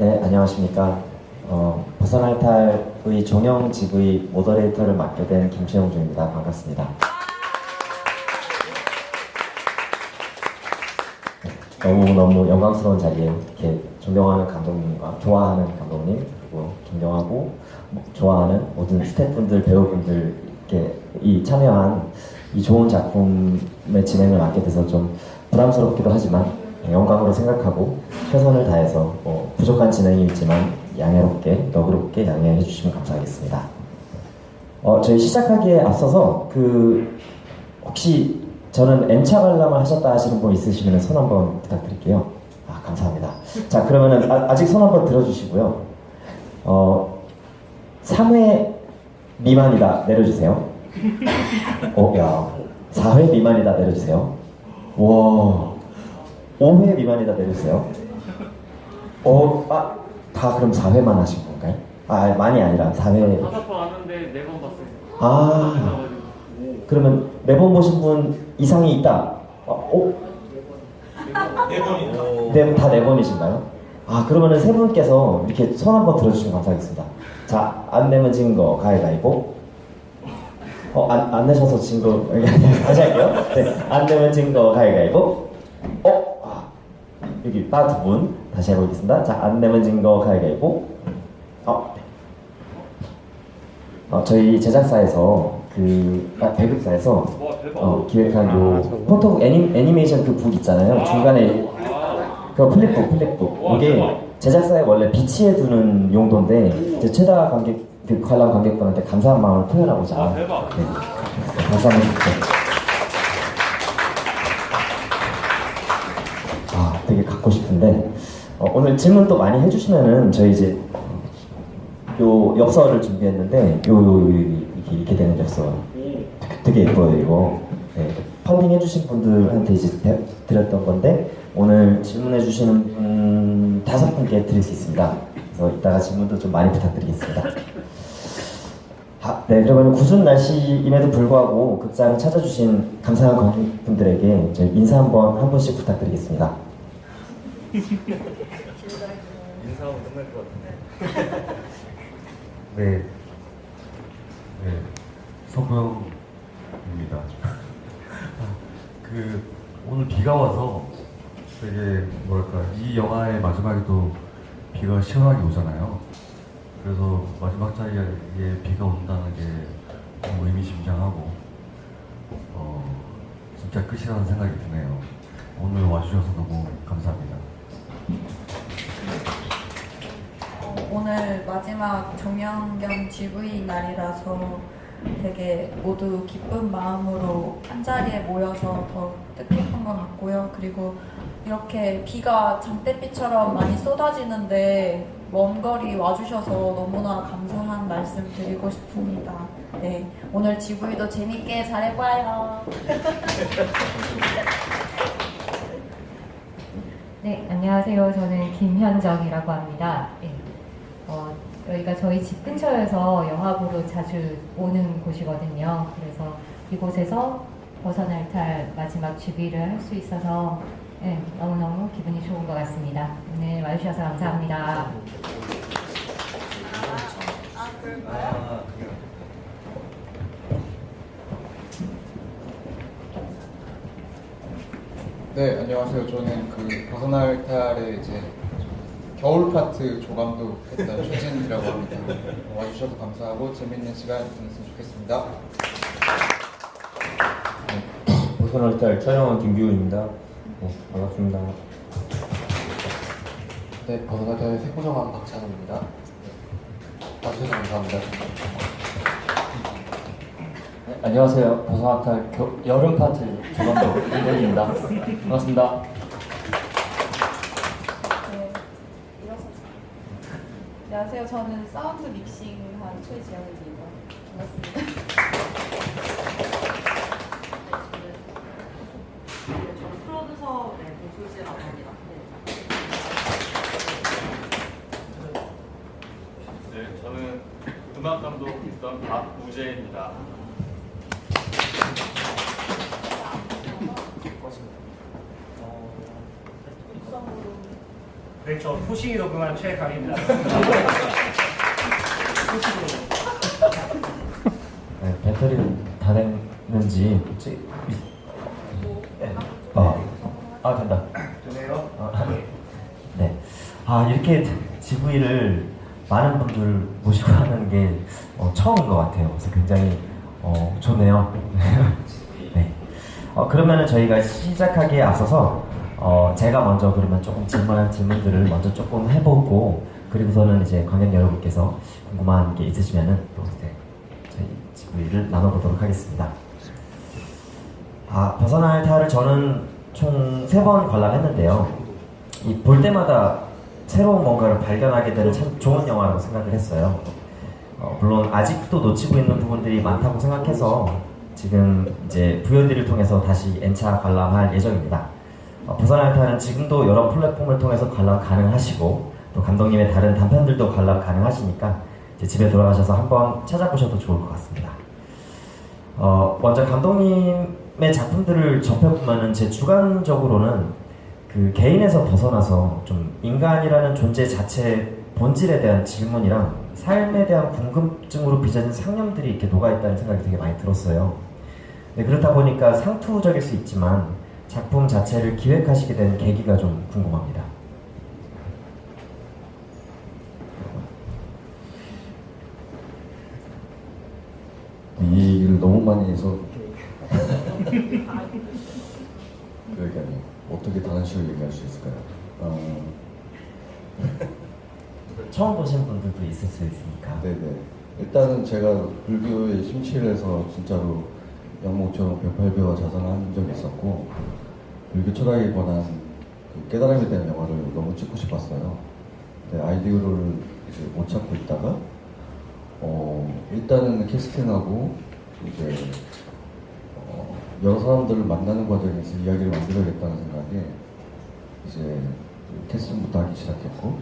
네, 안녕하십니까. 부산알탈의 종영 GV 모더레이터를 맡게 된 김채용주입니다. 반갑습니다. 너무너무 영광스러운 자리에 이렇게 존경하는 감독님과 좋아하는 감독님, 그리고 존경하고 좋아하는 모든 스태프분들, 배우분들께 참여한 이 좋은 작품의 진행을 맡게 돼서 좀 부담스럽기도 하지만 영광으로 생각하고 최선을 다해서 부족한 진행이 있지만 양해롭게, 너그럽게 양해해 주시면 감사하겠습니다. 저희 시작하기에 앞서서 혹시 저는 M차 관람을 하셨다 하시는 분 있으시면 손 한번 부탁드릴게요. 감사합니다. 자, 그러면은 아직 손 한번 들어주시고요. 3회 미만이다 내려주세요. 야, 4회 미만이다 내려주세요. 와, 5회 미만이다 내려주세요. 다 그럼 4회만 하신 건가요? 많이 아니라 4회. 5번 왔는데 4번 봤어요. 그러면 4번 보신 분 이상이 있다. 4번이다. 다 4번이신가요? 그러면은 세 분께서 이렇게 손 한번 들어주시면 감사하겠습니다. 자, 안 내면 진 거 가위바위보. 안 내셔서 진 거, 다시 할게요. 네, 안 내면 진 거 가위바위보. 여기 딱 2분. 다시 해보겠습니다. 자, 안 내면 진 거 가위바위보. 저희 제작사에서 배급사에서 기획한 포토 애니메이션 북 있잖아요. 중간에 플립북. 이게 제작사에 원래 비치해 두는 용도인데 이제 최다 관람 관객분한테 감사한 마음을 표현하고자. 대박. 네. 감사합니다. 되게 갖고 싶은데 오늘 질문 또 많이 해주시면은 저희 이제 요 엽서를 준비했는데 이렇게 되는 엽서 되게 예뻐요 이거. 네, 펀딩 해주신 분들한테 이제 드렸던 건데 오늘 질문해 주시는 분 5분께 드릴 수 있습니다. 그래서 이따가 질문도 좀 많이 부탁드리겠습니다. 네, 그러면 궂은 날씨임에도 불구하고 극장을 찾아주신 감사한 관객분들에게 저희 인사 한 분씩 부탁드리겠습니다. 인사하면 끝날 것 같은데. 네, 서구영입니다. 오늘 비가 와서 되게 이 영화의 마지막에도 비가 시원하게 오잖아요. 그래서 마지막 자리에 비가 온다는 게 너무 의미심장하고 진짜 끝이라는 생각이 드네요. 오늘 와주셔서 너무 감사합니다. 오늘 마지막 종영 겸 GV 날이라서 되게 모두 기쁜 마음으로 한자리에 모여서 더 뜻깊은 것 같고요. 그리고 이렇게 비가 장대비처럼 많이 쏟아지는데 먼 거리 와주셔서 너무나 감사한 말씀 드리고 싶습니다. 네, 오늘 GV도 재밌게 잘 해봐요. 네, 안녕하세요. 저는 김현정이라고 합니다. 네, 여기가 저희 집 근처여서 영화 보러 자주 오는 곳이거든요. 그래서 이곳에서 버선알탈 마지막 주비를 할 수 있어서 너무너무 기분이 좋은 것 같습니다. 오늘 와주셔서 감사합니다. 네, 안녕하세요. 저는 버선알탈의 이제 겨울 파트 조감독 했던 최진이라고 합니다. 와주셔서 감사하고 재밌는 시간 보냈으면 좋겠습니다. 버선알탈 촬영한 김규훈입니다. 반갑습니다. 네, 버선알탈 색보정한 박찬호입니다. 와주셔서 감사합니다. 네, 안녕하세요. 버선알탈 여름 파트 조감독 이건희입니다. 반갑습니다. 안녕하세요. 저는 사운드 믹싱한 최지영입니다. 반갑습니다. 저는 프로듀서 고수지라고 합니다. 네, 저는 음악 감독 있던 박우재입니다. 그렇죠. 후식이 녹음한 최강입니다. 네, 배터리는 다 됐는지 된다. 되네요. 네. 이렇게 GV를 많은 분들 모시고 하는 게 처음인 것 같아요. 그래서 굉장히 좋네요. 네. 그러면은 저희가 시작하기에 앞서서 제가 먼저 그러면 조금 질문한 질문들을 먼저 조금 해보고 그리고서는 이제 관객 여러분께서 궁금한 게 있으시면은 또 이제 저희 GV를 나눠보도록 하겠습니다. 벗어날 타를 저는 총 3번 관람했는데요. 볼 때마다 새로운 뭔가를 발견하게 되는 참 좋은 영화라고 생각을 했어요. 물론 아직도 놓치고 있는 부분들이 많다고 생각해서 지금 이제 VOD를 통해서 다시 N차 관람할 예정입니다. 벗어날 타는 지금도 여러 플랫폼을 통해서 관람 가능하시고 또 감독님의 다른 단편들도 관람 가능하시니까 이제 집에 돌아가셔서 한번 찾아보셔도 좋을 것 같습니다. 먼저 감독님의 작품들을 접해보면은 제 주관적으로는 그 개인에서 벗어나서 좀 인간이라는 존재 자체의 본질에 대한 질문이랑 삶에 대한 궁금증으로 빚어진 상념들이 이렇게 녹아있다는 생각이 되게 많이 들었어요. 네, 그렇다 보니까 상투적일 수 있지만 작품 자체를 기획하시게 된 계기가 좀 궁금합니다. 이 얘기를 너무 많이 해서 그러니까요. 어떻게 다른 식으로 얘기할 수 있을까요? 처음 보신 분들도 있을 수 있으니까. 네네. 일단은 제가 불교에 심취를 해서 진짜로 영목처럼 108배와 자선을 한 적이 있었고 불교 철학에 관한 그 깨달음에 대한 영화를 너무 찍고 싶었어요. 근데 아이디어를 이제 못 찾고 있다가 일단은 캐스팅하고 이제 여러 사람들을 만나는 과정에서 이야기를 만들어야겠다는 생각에 이제 캐스팅부터 하기 시작했고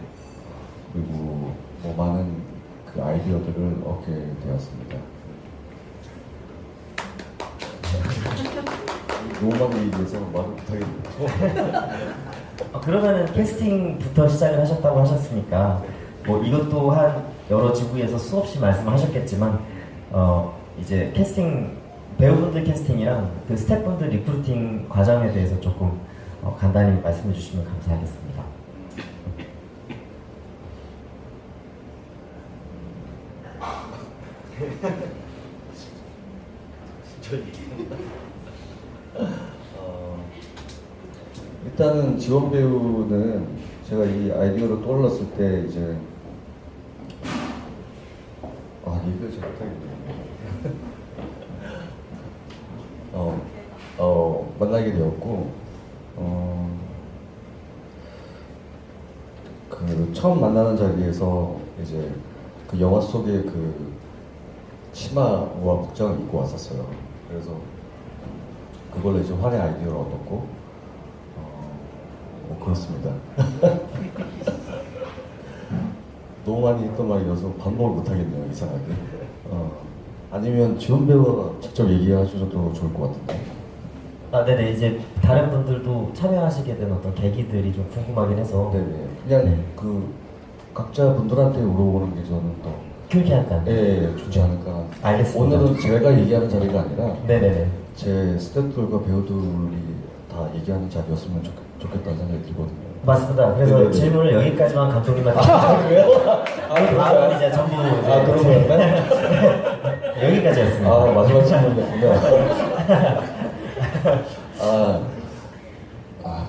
그리고 많은 그 아이디어들을 얻게 되었습니다. 너무 많이 얘기해서 말을 못하겠네요. 그러면은 캐스팅부터 시작을 하셨다고 하셨으니까 이것도 한 여러 지구에서 수없이 말씀하셨겠지만 이제 캐스팅 배우분들 캐스팅이랑 그 스태프분들 리크루팅 과정에 대해서 조금 간단히 말씀해 주시면 감사하겠습니다. 일단은 지원 배우는 제가 이 아이디어로 떠올랐을 때 이제 얘기를 잘 못하겠네요. 만나게 되었고 그 처음 만나는 자리에서 이제 그 영화 속에 그 치마와 복장을 입고 왔었어요. 그래서 그걸로 이제 환의 아이디어를 얻었고 그렇습니다. 너무 많이 했던 말이라서 반복을 못하겠네요, 이상하게. 아니면 지원 배우가 직접 얘기하셔도 좋을 것 같은데. 네네. 이제 다른 분들도 참여하시게 된 어떤 계기들이 좀 궁금하긴 해서. 네네. 그냥 그 각자 분들한테 물어보는 게 저는 더 그렇게 할까요? 예, 좋지 않을까. 알겠습니다. 오늘은 제가 얘기하는 자리가 아니라 네네네. 제 스태프들과 배우들이 다 얘기하는 자리였으면 좋겠다는 생각이 들거든요. 맞습니다. 그래서 네네네. 질문을 여기까지만 감독님한테 그래요? 다음은 이제 전부 그런 거였나요? 여기까지였습니다. 마지막 질문이었군요.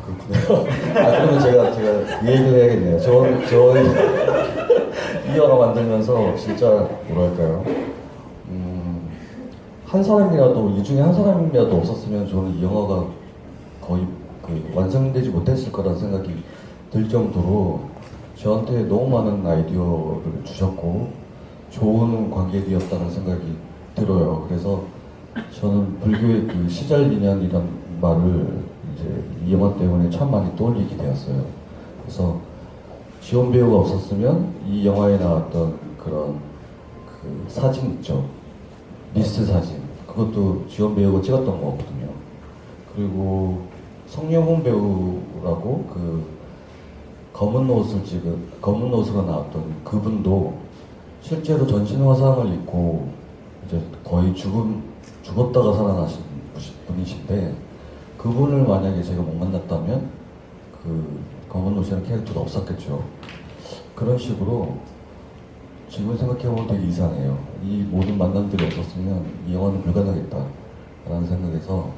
그렇군요. 그러면 제가 이 얘기를 해야겠네요. 이 영화 만들면서 진짜 뭐랄까요? 한 사람이라도 이 중에 한 사람이라도 없었으면 저는 이 영화가 거의 완성되지 못했을 거라는 생각이 들 정도로 저한테 너무 많은 아이디어를 주셨고 좋은 관객이었다는 생각이 들어요. 그래서 저는 불교의 그 시잘인연이란 말을 이제 이 영화 때문에 참 많이 떠올리게 되었어요. 그래서 지원 배우가 없었으면 이 영화에 나왔던 그런 그 사진 있죠. 리스트 사진. 그것도 지원 배우가 찍었던 거거든요. 그리고 성영훈 배우라고 검은 옷으로 나왔던 그분도 실제로 전신 화상을 입고 이제 거의 죽었다가 살아나신 분이신데, 그분을 만약에 제가 못 만났다면 그 검은 옷이라는 캐릭터도 없었겠죠. 그런 식으로 지금 생각해보면 되게 이상해요. 이 모든 만남들이 없었으면 이 영화는 불가능했다라는 생각에서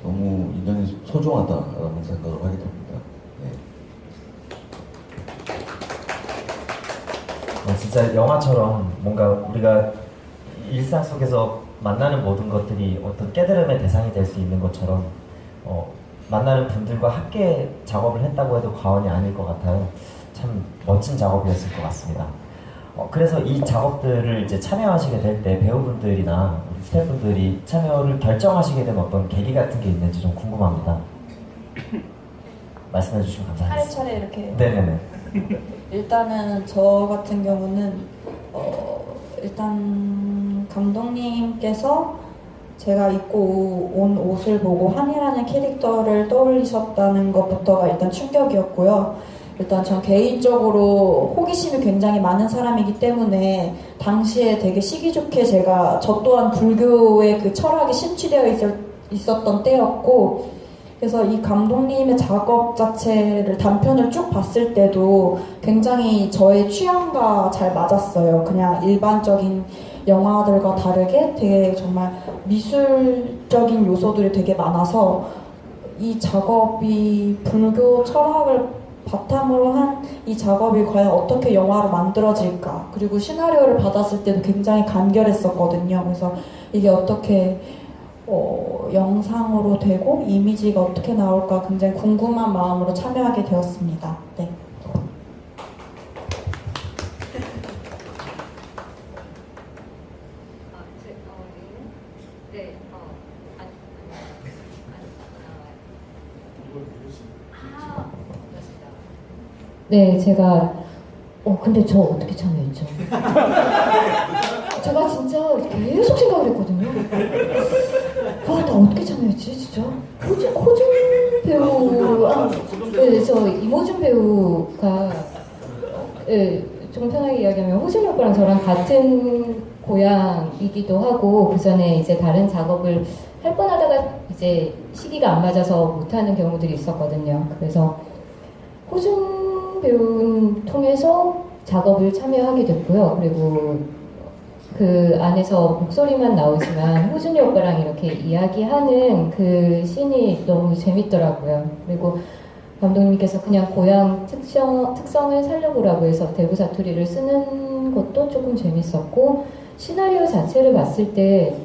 너무 인연이 소중하다라는 생각을 하게 됩니다. 네. 진짜 영화처럼 뭔가 우리가 일상 속에서 만나는 모든 것들이 어떤 깨달음의 대상이 될 수 있는 것처럼 만나는 분들과 함께 작업을 했다고 해도 과언이 아닐 것 같아요. 참 멋진 작업이었을 것 같습니다. 그래서 이 작업들을 이제 참여하시게 될 때 배우분들이나 우리 스태프분들이 참여를 결정하시게 된 어떤 계기 같은 게 있는지 좀 궁금합니다. 말씀해 주시면 감사하겠습니다. 차례차례 이렇게. 네네네. 일단은 저 같은 경우는 일단 감독님께서 제가 입고 온 옷을 보고 한이라는 캐릭터를 떠올리셨다는 것부터가 일단 충격이었고요. 일단 전 개인적으로 호기심이 굉장히 많은 사람이기 때문에 당시에 되게 시기 좋게 저 또한 불교의 그 철학이 심취되어 있었던 때였고, 그래서 이 감독님의 작업 자체를 단편을 쭉 봤을 때도 굉장히 저의 취향과 잘 맞았어요. 그냥 일반적인 영화들과 다르게 되게 정말 미술적인 요소들이 되게 많아서 이 작업이 불교 철학을 바탕으로 한 이 작업이 과연 어떻게 영화로 만들어질까, 그리고 시나리오를 받았을 때도 굉장히 간결했었거든요. 그래서 이게 어떻게 영상으로 되고 이미지가 어떻게 나올까 굉장히 궁금한 마음으로 참여하게 되었습니다. 네. 네, 제가 근데 저 어떻게 참여했죠? 제가 진짜 계속 생각을 했거든요. 나 어떻게 참여했지, 진짜? 호준 배우, 네, 저 이모준 배우가, 네, 좀 편하게 이야기하면 호준 오빠랑 저랑 같은 고향이기도 하고, 그 전에 이제 다른 작업을 할 뻔하다가 이제 시기가 안 맞아서 못하는 경우들이 있었거든요. 그래서 호준 배우 통해서 작업을 참여하게 됐고요. 그리고 그 안에서 목소리만 나오지만 호준이 오빠랑 이렇게 이야기하는 그 씬이 너무 재밌더라고요. 그리고 감독님께서 그냥 고향 특성을 살려보라고 해서 대구 사투리를 쓰는 것도 조금 재밌었고, 시나리오 자체를 봤을 때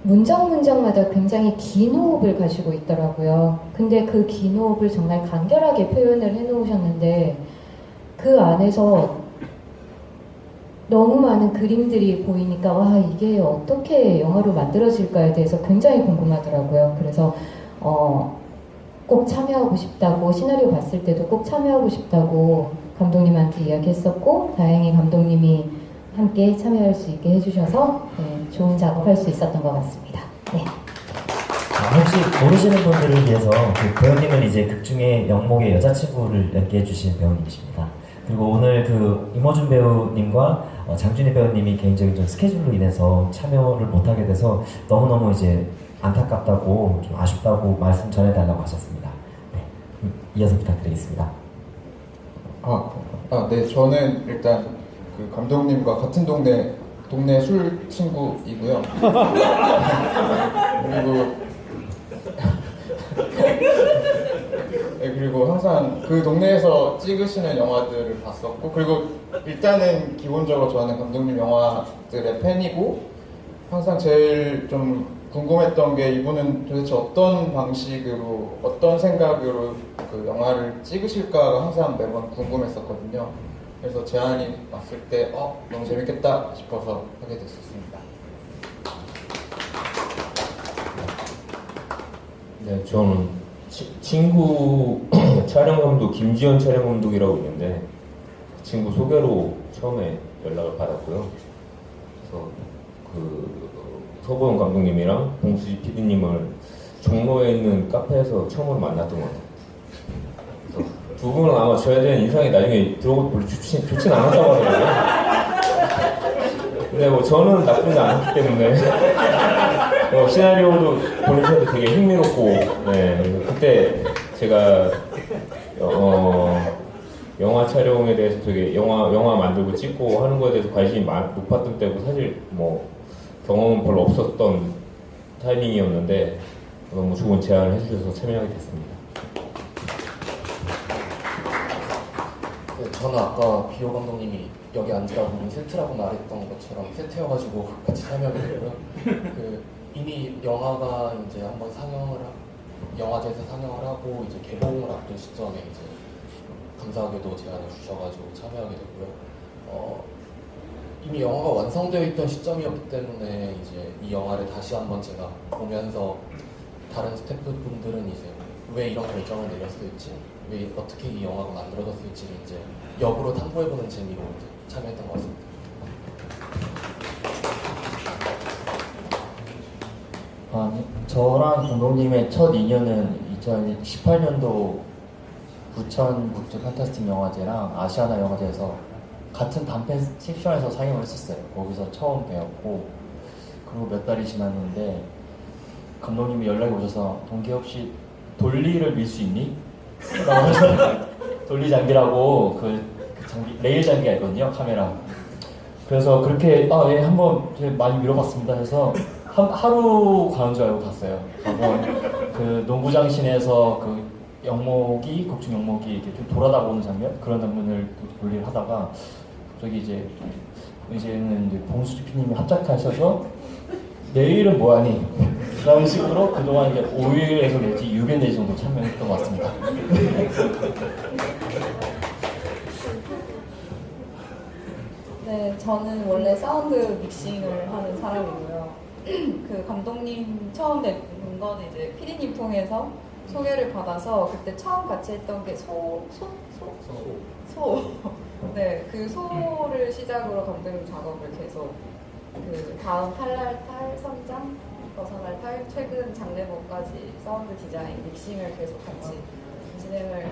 문장마다 굉장히 긴 호흡을 가지고 있더라고요. 근데 그 긴 호흡을 정말 간결하게 표현을 해놓으셨는데, 그 안에서 너무 많은 그림들이 보이니까 와, 이게 어떻게 영화로 만들어질까에 대해서 굉장히 궁금하더라고요. 그래서 꼭 참여하고 싶다고, 시나리오 봤을 때도 꼭 참여하고 싶다고 감독님한테 이야기했었고, 다행히 감독님이 함께 참여할 수 있게 해주셔서 좋은 작업할 수 있었던 것 같습니다. 네. 혹시 모르시는 분들을 위해서 그 배우님은 이제 극중에 영목의 여자친구를 연기해 주신 배우님이십니다. 그리고 오늘 그 이모준 배우님과 장준희 배우님이 개인적인 좀 스케줄로 인해서 참여를 못하게 돼서 너무너무 이제 안타깝다고 좀 아쉽다고 말씀 전해달라고 하셨습니다. 네. 이어서 부탁드리겠습니다. 네, 저는 일단 그 감독님과 같은 동네 술 친구이고요. 그리고 항상 그 동네에서 찍으시는 영화들을 봤었고, 그리고 일단은 기본적으로 저는 감독님 영화들의 팬이고, 항상 제일 좀 궁금했던 게 이분은 도대체 어떤 방식으로, 어떤 생각으로 그 영화를 찍으실까가 항상 매번 궁금했었거든요. 그래서 제안이 왔을 때 너무 재밌겠다 싶어서 하게 됐었습니다. 네, 저는 친구 촬영 감독 김지현 촬영 감독이라고 있는데 그 친구 소개로 처음에 연락을 받았고요. 그래서 그 서보영 감독님이랑 봉수지 PD님을 종로에 있는 카페에서 처음으로 만났던 것 같아요. 그래서 두 분은 아마 저에 대한 인상이 나중에 들어보고 별로 좋진 않았다고 하더라고요. 근데 뭐 저는 나쁘지 않았기 때문에 시나리오도 보내주셔도 되게 흥미롭고, 네, 그때 제가 영화 촬영에 대해서 되게 영화 만들고 찍고 하는 거에 대해서 관심이 높았던 때고, 사실 뭐 경험은 별로 없었던 타이밍이었는데 너무 좋은 제안을 해주셔서 참여하게 됐습니다. 네, 저는 아까 비호 감독님이 여기 앉으라고 세트라고 말했던 것처럼 세트여가지고 같이 참여하게 됐고요. 이미 영화가 이제 한번 영화제에서 상영을 하고 이제 개봉을 앞둔 시점에 이제 감사하게도 제안을 주셔가지고 참여하게 됐고요. 이미 영화가 완성되어 있던 시점이었기 때문에 이제 이 영화를 다시 한번 제가 보면서 다른 스태프분들은 이제 왜 이런 결정을 내렸을지, 왜 어떻게 이 영화가 만들어졌을지를 이제 역으로 탐구해보는 재미로 이제 참여했던 것 같습니다. 저랑 감독님의 첫 인연은 2018년도 부천 국제 판타스틱 영화제랑 아시아나 영화제에서 같은 단편 섹션에서 상영을 했었어요. 거기서 처음 배웠고, 그리고 몇 달이 지났는데 감독님이 연락이 오셔서 동기 혹시 돌리를 밀 수 있니? 라고 해서 돌리 장비라고 그 장비, 레일 장비가 있거든요, 카메라. 그래서 그렇게 예, 한번 많이 밀어봤습니다 해서 하루 가는 줄 알고 갔어요. 가서 그 농구장 시내에서 그 영목이, 곡중 영목이 이렇게 좀 돌아다 보는 장면, 그런 장면을 돌리를 하다가 갑자기 이제는 이제 봉수주 PD님이 합작하셔서 내일은 뭐하니? 라는 식으로 그동안 이제 5일에서 내지 6일 내지 정도 참여했던 것 같습니다. 네, 저는 원래 사운드 믹싱을 하는 사람이고요. 그 감독님 처음 뵌 거는 이제 피디님 통해서 소개를 받아서 그때 처음 같이 했던 게 소. 네, 그 소를 시작으로 감독님 작업을 계속 그 다음 탈랄탈, 선장, 벗어날탈, 최근 장례복까지 사운드 디자인, 믹싱을 계속 같이 진행을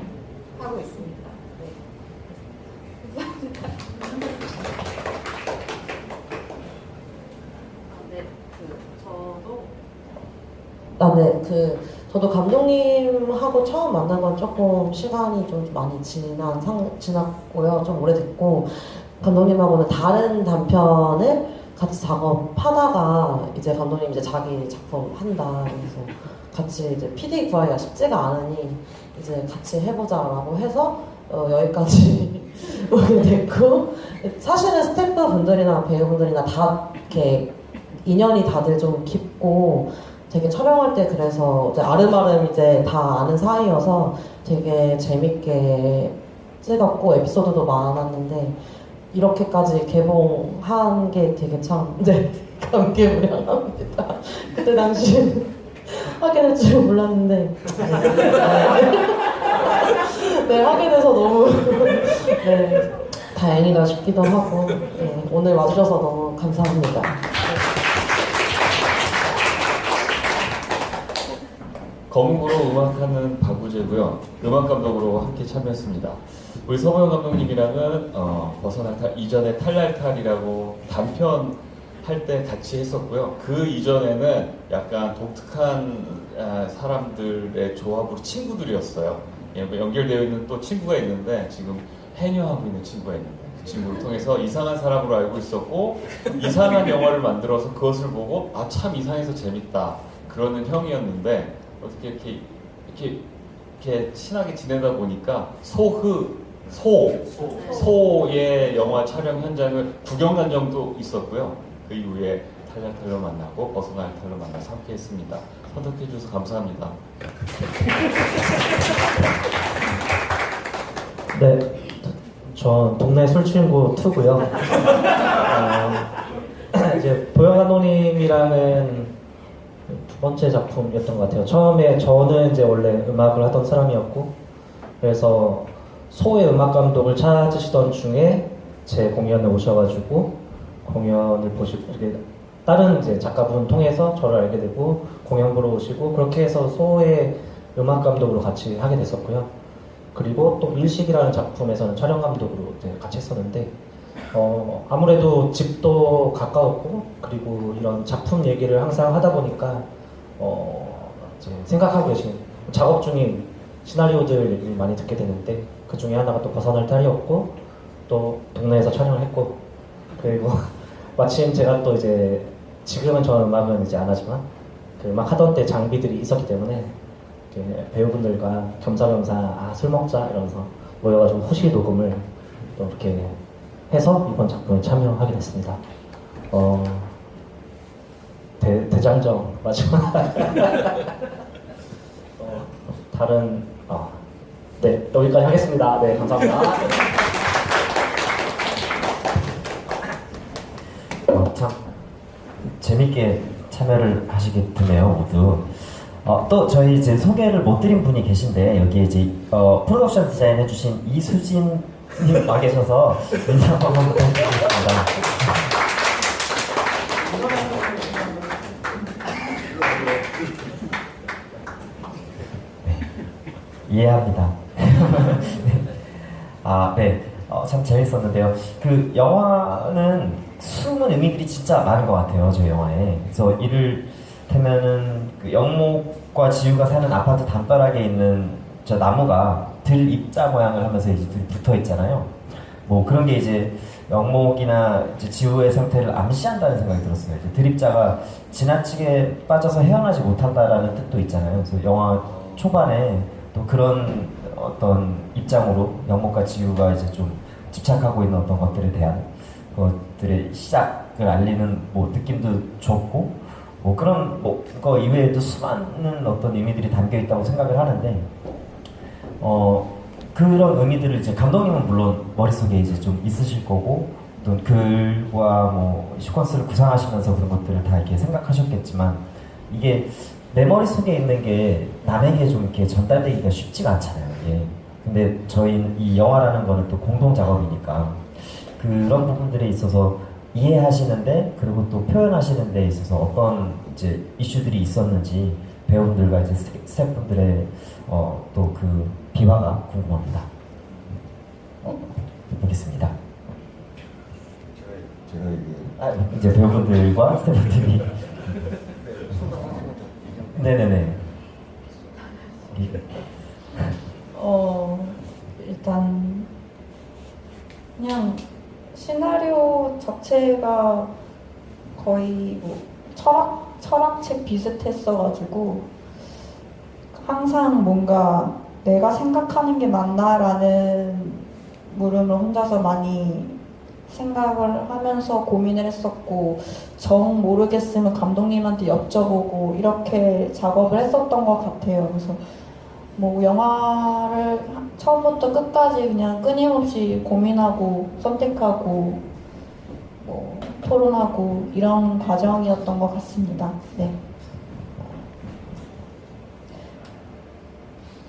하고 있습니다. 네. 감사합니다. 네, 저도 감독님하고 처음 만난 건 조금 시간이 좀 많이 지났고요. 좀 오래됐고, 감독님하고는 다른 단편을 같이 작업하다가 이제 감독님 이제 자기 작품 한다. 그래서 같이 이제 PD 구하기가 쉽지가 않으니 이제 같이 해보자라고 해서 여기까지 오게 됐고, 사실은 스태프분들이나 배우분들이나 다 이렇게 인연이 다들 좀 깊고 되게 촬영할 때 그래서 이제 아름아름 이제 다 아는 사이여서 되게 재밌게 찍었고 에피소드도 많았는데 이렇게까지 개봉한 게 되게 참 감개무량합니다. 그때 당시 하게 될 줄 몰랐는데 네, 하게 돼서 너무 네, 다행이다 싶기도 하고 네, 오늘 와주셔서 너무 감사합니다. 검으로 음악하는 박우재고요. 음악 감독으로 함께 참여했습니다. 우리 서보영 감독님이랑은 벗어날탈 이전에 탈랄탈이라고 단편 할 때 같이 했었고요. 그 이전에는 약간 독특한 사람들의 조합으로 친구들이었어요. 연결되어 있는 또 친구가 있는데 지금 해녀하고 있는 친구가 있는데 그 친구를 통해서 이상한 사람으로 알고 있었고 이상한 영화를 만들어서 그것을 보고 참 이상해서 재밌다 그러는 형이었는데 어떻게 이렇게 친하게 지내다 보니까 소의 영화 촬영 현장을 구경 간 적도 있었고요. 그 이후에 탈랄탈로 만나고 벗어날탈로 만나서 함께 했습니다. 선택해 주셔서 감사합니다. 네, 전 동네 술친구 2고요. 이제 보영 감독님이랑은 두 번째 작품이었던 것 같아요. 처음에 저는 이제 원래 음악을 하던 사람이었고, 그래서 소의 음악 감독을 찾으시던 중에 제 공연을 오셔가지고 공연을 보시고 이렇게 다른 이제 작가분 통해서 저를 알게 되고 공연 보러 오시고 그렇게 해서 소의 음악 감독으로 같이 하게 됐었고요. 그리고 또 일식이라는 작품에서는 촬영 감독으로 이제 같이 했었는데 아무래도 집도 가까웠고 그리고 이런 작품 얘기를 항상 하다 보니까 이제 생각하고 계신 작업 중인 시나리오들 얘기를 많이 듣게 되는데 그 중에 하나가 또 벗어날 탈이었고 또 동네에서 촬영을 했고 그리고 마침 제가 또 이제 지금은 저는 음악은 이제 안 하지만 그 음악 하던 때 장비들이 있었기 때문에 배우분들과 겸사겸사 술 먹자 이러면서 모여가지고 후시 녹음을 또 이렇게 해서 이번 작품에 참여하게 됐습니다. 대장정 마지막 다른 네 여기까지 하겠습니다. 네 감사합니다. 참 재밌게 참여를 하시게 되네요 모두. 또 저희 이제 소개를 못 드린 분이 계신데 여기에 이제 프로덕션 디자인 해주신 이수진님 와 계셔서 인사 한번 부탁드리겠습니다. 이해합니다. 네. 참 재밌었는데요. 그 영화는 숨은 의미들이 진짜 많은 것 같아요, 저 영화에. 그래서 이를테면은 그 영목과 지우가 사는 아파트 담벼락에 있는 저 나무가 들 입자 모양을 하면서 이제 붙어 있잖아요. 뭐 그런 게 이제 영목이나 이제 지우의 상태를 암시한다는 생각이 들었어요. 이제 들입자가 지나치게 빠져서 헤어나지 못한다라는 뜻도 있잖아요. 그래서 영화 초반에 또 그런 어떤 입장으로 영목과 지우가 이제 좀 집착하고 있는 어떤 것들에 대한 것들의 시작을 알리는 뭐 느낌도 좋고 뭐 그런 뭐 그거 이외에도 수많은 어떤 의미들이 담겨 있다고 생각을 하는데 그런 의미들을 이제 감독님은 물론 머릿속에 이제 좀 있으실 거고 또 글과 뭐 시퀀스를 구상하시면서 그런 것들을 다 이렇게 생각하셨겠지만 이게 내 머릿속에 있는 게 남에게 좀 이렇게 전달되기가 쉽지가 않잖아요. 이게. 근데 저희는 이 영화라는 거는 또 공동 작업이니까 그런 부분들에 있어서 이해하시는데 그리고 또 표현하시는 데 있어서 어떤 이제 이슈들이 있었는지 배우분들과 이제 스태프분들의 또 그 비화가 궁금합니다. 보겠습니다. 제가 이제 배우분들과 스태프분들이 네네네. 일단 그냥 시나리오 자체가 거의 뭐 철학책 비슷했어가지고 항상 뭔가 내가 생각하는 게 맞나라는 물음을 혼자서 많이 생각을 하면서 고민을 했었고 정 모르겠으면 감독님한테 여쭤보고 이렇게 작업을 했었던 것 같아요. 그래서 뭐 영화를 처음부터 끝까지 그냥 끊임없이 고민하고 선택하고 뭐 토론하고 이런 과정이었던 것 같습니다. 네.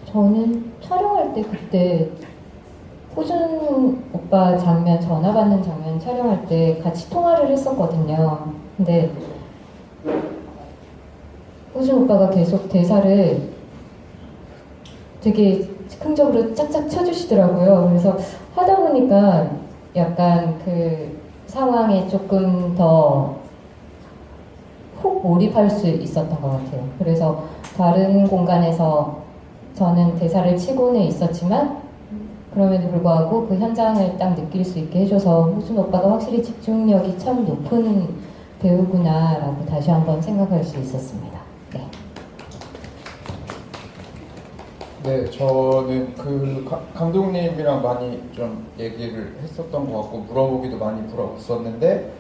저는 촬영할 때 그때 호준 오빠 장면, 전화 받는 장면 촬영할 때 같이 통화를 했었거든요. 근데 호준 오빠가 계속 대사를 되게 즉흥적으로 짝짝 쳐주시더라고요. 그래서 하다 보니까 약간 그 상황에 조금 더 훅 몰입할 수 있었던 것 같아요. 그래서 다른 공간에서 저는 대사를 치고는 있었지만 그럼에도 불구하고 그 현장을 딱 느낄 수 있게 해줘서 호준 오빠가 확실히 집중력이 참 높은 배우구나 라고 다시 한번 생각할 수 있었습니다. 네. 네, 저는 그 감독님이랑 많이 좀 얘기를 했었던 것 같고 물어보기도 많이 물어봤었는데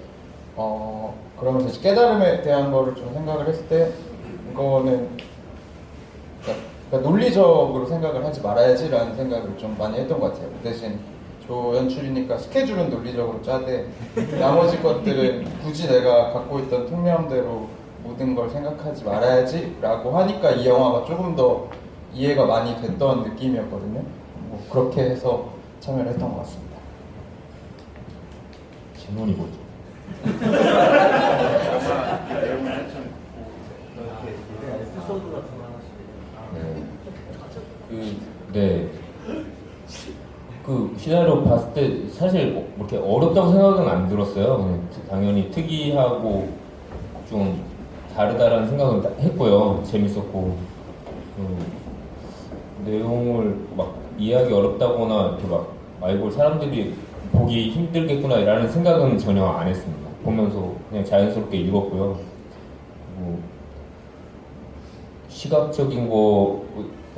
그러면서 이제 깨달음에 대한 거를 좀 생각을 했을 때 이거는 그러니까 논리적으로 생각을 하지 말아야지라는 생각을 좀 많이 했던 것 같아요. 대신 조연출이니까 스케줄은 논리적으로 짜되 나머지 것들은 굳이 내가 갖고 있던 통념대로 모든 걸 생각하지 말아야지라고 하니까 이 영화가 조금 더 이해가 많이 됐던 느낌이었거든요. 뭐 그렇게 해서 참여를 했던 것 같습니다. 질문이 뭐죠? 네. 시나리오 봤을 때 사실 뭐 그렇게 어렵다고 생각은 안 들었어요. 그냥 당연히 특이하고 좀 다르다라는 생각은 했고요. 재밌었고 내용을 막 이해하기 어렵다거나 이렇게 막 아이고 사람들이 보기 힘들겠구나라는 생각은 전혀 안 했습니다. 보면서 그냥 자연스럽게 읽었고요. 그리고 시각적인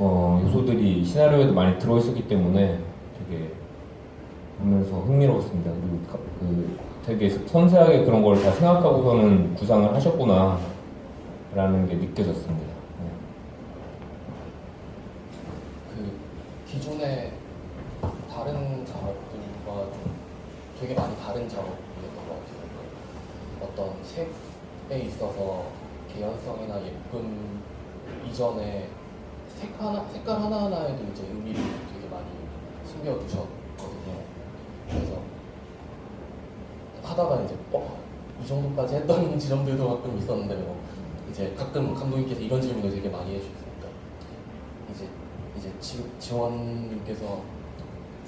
요소들이 시나리오에도 많이 들어있었기 때문에 되게 보면서 흥미로웠습니다. 그리고 되게 섬세하게 그런 걸 다 생각하고서는 구상을 하셨구나 라는 게 느껴졌습니다. 기존의 다른 작업들과 되게 많이 다른 작업이었던 것 같아요. 어떤 색에 있어서 개연성이나 예쁨 이전에 색깔 하나하나에도 이제 의미를 되게 많이 숨겨두셨거든요. 그래서 하다가 이제 이 정도까지 했던 지점들도 가끔 있었는데 이제 가끔 감독님께서 이런 질문을 되게 많이 해주셨으니까 이제 지원님께서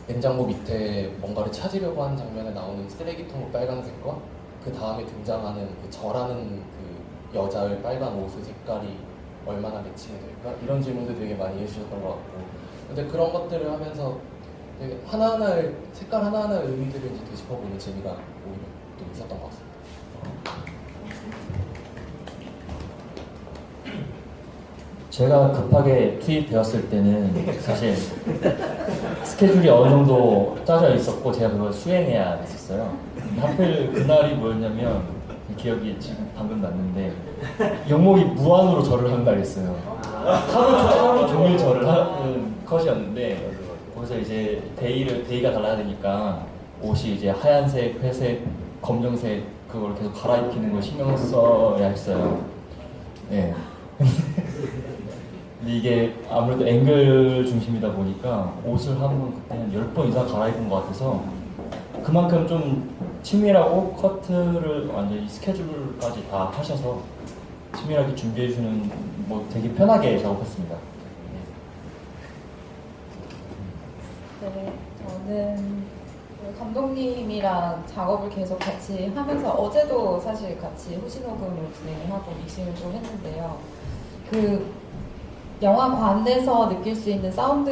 냉장고 밑에 뭔가를 찾으려고 하는 장면에 나오는 쓰레기통 빨간색과 그 다음에 등장하는 그 절하는 그 여자의 빨간 옷의 색깔이 얼마나 매칭이 될까? 이런 질문들 되게 많이 해주셨던 것 같고, 근데 그런 것들을 하면서 되게 하나하나의 색깔 하나하나의 의미들을 이제 되짚어보는 재미가 오히려 또 있었던 것 같습니다. 제가 급하게 투입되었을 때는 사실 스케줄이 어느 정도 짜져 있었고 제가 그걸 수행해야 했었어요. 하필 그날이 뭐였냐면 기억이 지금 방금 났는데 영목이 무한으로 절을 한 날이었어요. 하루 종일 절을 하는 컷이었는데 거기서 이제 데이가 달라야 되니까 옷이 이제 하얀색, 회색, 검정색 그걸 계속 갈아입히는 걸 신경 써야 했어요. 네. 근데 이게 아무래도 앵글 중심이다 보니까 옷을 한 그때 한 10번 이상 갈아입은 것 같아서 그만큼 좀 치밀하고 커트를 완전히 스케줄까지 다 하셔서 치밀하게 준비해주는 뭐 되게 편하게 작업했습니다. 네, 저는 감독님이랑 작업을 계속 같이 하면서 어제도 사실 같이 후시녹음을 진행을 하고 믹싱을 좀 했는데요. 영화관에서 느낄 수 있는 사운드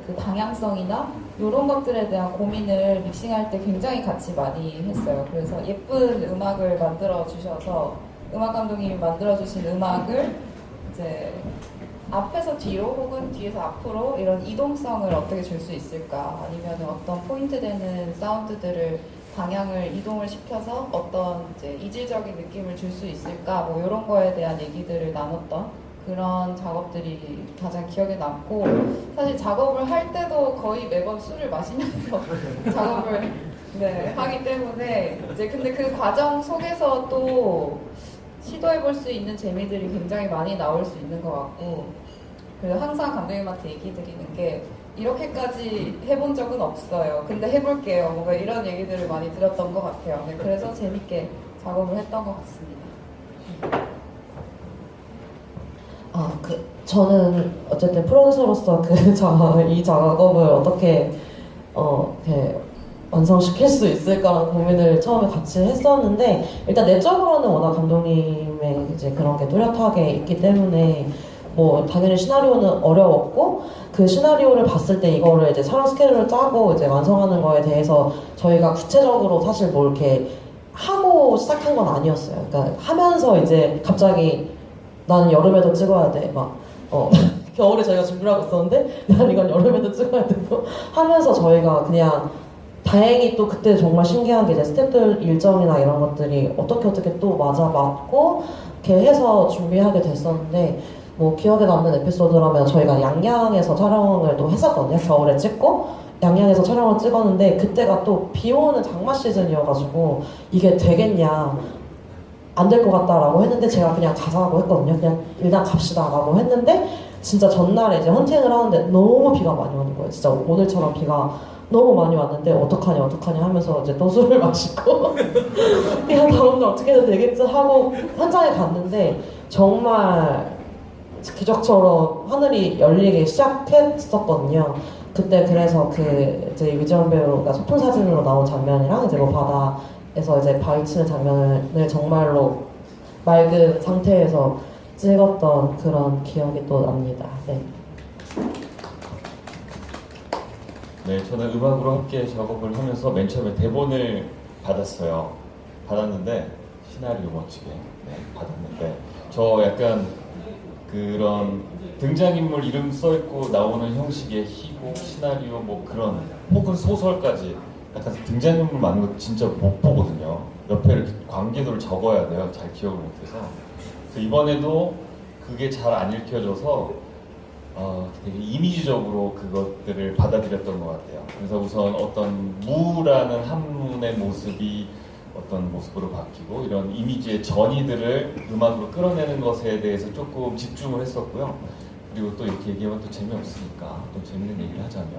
그 방향성이나 이런 것들에 대한 고민을 믹싱할 때 굉장히 같이 많이 했어요. 그래서 예쁜 음악을 만들어 주셔서 음악 감독님이 만들어 주신 음악을 이제 앞에서 뒤로 혹은 뒤에서 앞으로 이런 이동성을 어떻게 줄 수 있을까, 아니면 어떤 포인트 되는 사운드들을 방향을 이동을 시켜서 어떤 이제 이질적인 느낌을 줄 수 있을까, 뭐 이런 거에 대한 얘기들을 나눴던 그런 작업들이 가장 기억에 남고, 사실 작업을 할 때도 거의 매번 술을 마시면서 작업을 하기 때문에 이제 근데 그 과정 속에서 또 시도해볼 수 있는 재미들이 굉장히 많이 나올 수 있는 것 같고, 그래서 항상 감독님한테 얘기 드리는 게 이렇게까지 해본 적은 없어요. 근데 해볼게요. 뭔가 이런 얘기들을 많이 들었던 것 같아요. 네, 그래서 재밌게 작업을 했던 것 같습니다. 저는 어쨌든 프로듀서로서 이 작업을 어떻게 이렇게 완성시킬 수 있을까라는 고민을 처음에 같이 했었는데, 일단 내적으로는 워낙 감독님의 이제 그런 게 뚜렷하게 있기 때문에 뭐 당연히 시나리오는 어려웠고, 그 시나리오를 봤을 때 이거를 이제 촬영 스케줄을 짜고 이제 완성하는 거에 대해서 저희가 구체적으로 사실 뭐 이렇게 하고 시작한 건 아니었어요. 그러니까 하면서 이제 갑자기 나는 여름에도 찍어야 돼. 겨울에 저희가 준비를 하고 있었는데 난 이건 여름에도 찍어야 되고 하면서 저희가 그냥 다행히 또 그때 정말 신기한 게 이제 스태프들 일정이나 이런 것들이 어떻게 또 맞고 이렇게 해서 준비하게 됐었는데, 뭐 기억에 남는 에피소드라면 저희가 양양에서 촬영을 또 했었거든요. 겨울에 찍고 양양에서 촬영을 찍었는데 그때가 또 비 오는 장마 시즌이어가지고 이게 되겠냐, 안 될 것 같다라고 했는데 제가 그냥 가자고 했거든요. 그냥 일단 갑시다라고 했는데 진짜 전날에 이제 헌팅을 하는데 너무 비가 많이 오는 거예요. 진짜 오늘처럼 비가 너무 많이 왔는데 어떡하냐 하면서 이제 또 술을 마시고 그냥 다음날 어떻게 해도 되겠지 하고 현장에 갔는데 정말 기적처럼 하늘이 열리기 시작했었거든요. 그때 그래서 그 이제 유지원 배우가 소품 사진으로 나온 장면이랑 이제 뭐 바다에서 이제 발치는 장면을 정말로 맑은 상태에서 찍었던 그런 기억이 또 납니다. 네. 네, 저는 음악으로 함께 작업을 하면서 맨 처음에 대본을 받았어요. 받았는데 시나리오 멋지게 받았는데 저 약간 그런 등장인물 이름 써있고 나오는 형식의 희곡, 시나리오 뭐 그런 혹은 소설까지 약간 등장인물 많은 거 진짜 못 보거든요. 옆에 이렇게 관계도를 적어야 돼요. 잘 기억을 못해서. 그래서 이번에도 그게 잘 안 읽혀져서 되게 이미지적으로 그것들을 받아들였던 것 같아요. 그래서 우선 어떤 무라는 한문의 모습이 어떤 모습으로 바뀌고 이런 이미지의 전이들을 음악으로 끌어내는 것에 대해서 조금 집중을 했었고요. 그리고 또 이렇게 얘기하면 또 재미없으니까 또 재밌는 얘기를 하자면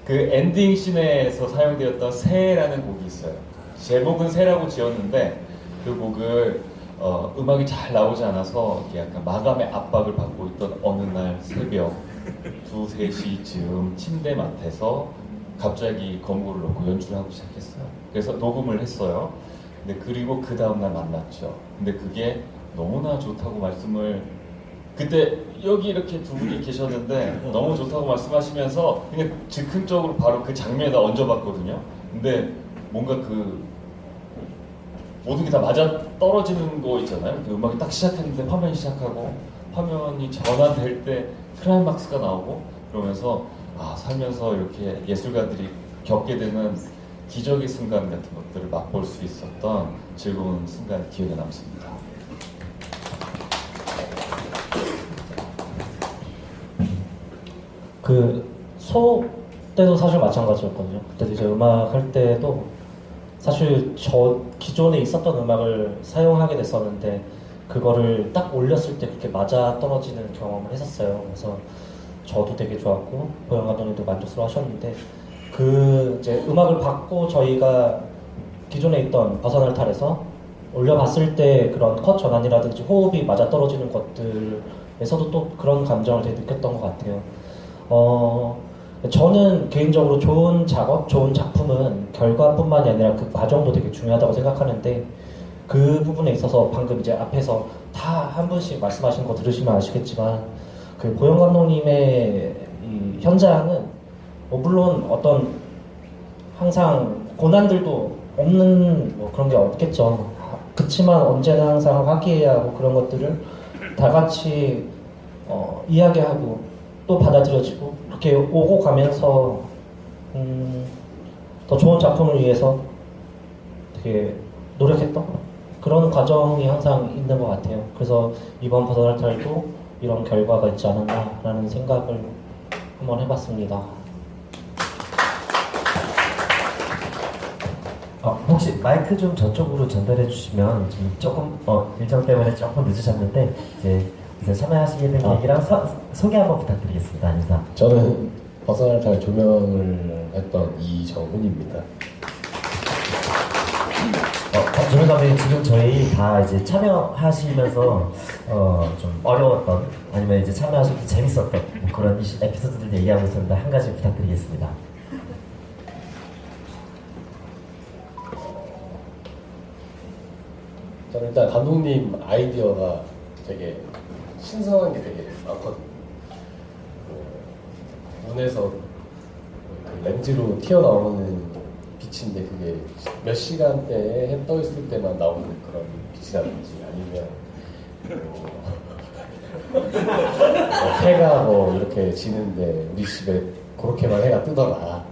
그 엔딩 씬에서 사용되었던 새라는 곡이 있어요. 제목은 새라고 지었는데 그 곡을 음악이 잘 나오지 않아서 이게 약간 마감의 압박을 받고 있던 어느 날 새벽 2, 3시쯤 침대맡에서 갑자기 건고를 놓고 연주를 하고 시작했어요. 그래서 녹음을 했어요. 근데 그리고 그 다음날 만났죠. 근데 그게 너무나 좋다고 말씀을 그때 여기 이렇게 두 분이 계셨는데 너무 좋다고 말씀하시면서 그냥 즉흥적으로 바로 그 장면에다 얹어봤거든요. 근데 뭔가 그 모든 게 다 맞아 떨어지는 거 있잖아요. 그 음악이 딱 시작했는데 화면이 시작하고 화면이 전환될 때 클라이막스가 나오고 그러면서 살면서 이렇게 예술가들이 겪게 되는 기적의 순간 같은 것들을 맛볼 수 있었던 즐거운 순간이 기억에 남습니다. 그 소 때도 사실 마찬가지였거든요. 그때도 이제 음악 할 때도 사실 저 기존에 있었던 음악을 사용하게 됐었는데 그거를 딱 올렸을 때 그렇게 맞아 떨어지는 경험을 했었어요. 그래서 저도 되게 좋았고 보영 감독님도 만족스러워하셨는데 그 이제 음악을 받고 저희가 기존에 있던 벗어날 탈에서 올려봤을 때 그런 컷 전환이라든지 호흡이 맞아 떨어지는 것들에서도 또 그런 감정을 되게 느꼈던 것 같아요. 저는 개인적으로 좋은 작업, 좋은 작품은 결과뿐만이 아니라 그 과정도 되게 중요하다고 생각하는데 그 부분에 있어서 방금 이제 앞에서 다 한 분씩 말씀하신 거 들으시면 아시겠지만 그 보영 감독님의 이 현장은 물론 어떤 항상 고난들도 없는 뭐 그런 게 없겠죠. 그렇지만 언제나 항상 화기애애하고 그런 것들을 다 같이 이야기하고 또 받아들여지고 이렇게 오고 가면서 더 좋은 작품을 위해서 되게 노력했던 그런 과정이 항상 있는 것 같아요. 그래서 이번 벗어날 탈도 이런 결과가 있지 않았나라는 생각을 한번 해봤습니다. 혹시 마이크 좀 저쪽으로 전달해 주시면 지금 조금 일정 때문에 조금 늦으셨는데 이제 참여하시게 된 계기랑 소개 한번 부탁드리겠습니다. 인사. 저는 벗어날 탈 조명을 했던 이정훈입니다. 조명 감독님 지금 저희 다 이제 참여하시면서 좀 어려웠던 아니면 이제 참여하실 때 재밌었던 뭐 그런 에피소드들 얘기하고 있었는데 한 가지 부탁드리겠습니다. 저는 일단 감독님 아이디어가 되게 신선한 게 되게 많거든요. 문에서 그 렌즈로 튀어나오는 빛인데 그게 몇 시간대에 해 떠 있을 때만 나오는 그런 빛이라든지 아니면 해가 뭐 이렇게 지는데 우리 집에 그렇게만 해가 뜨더라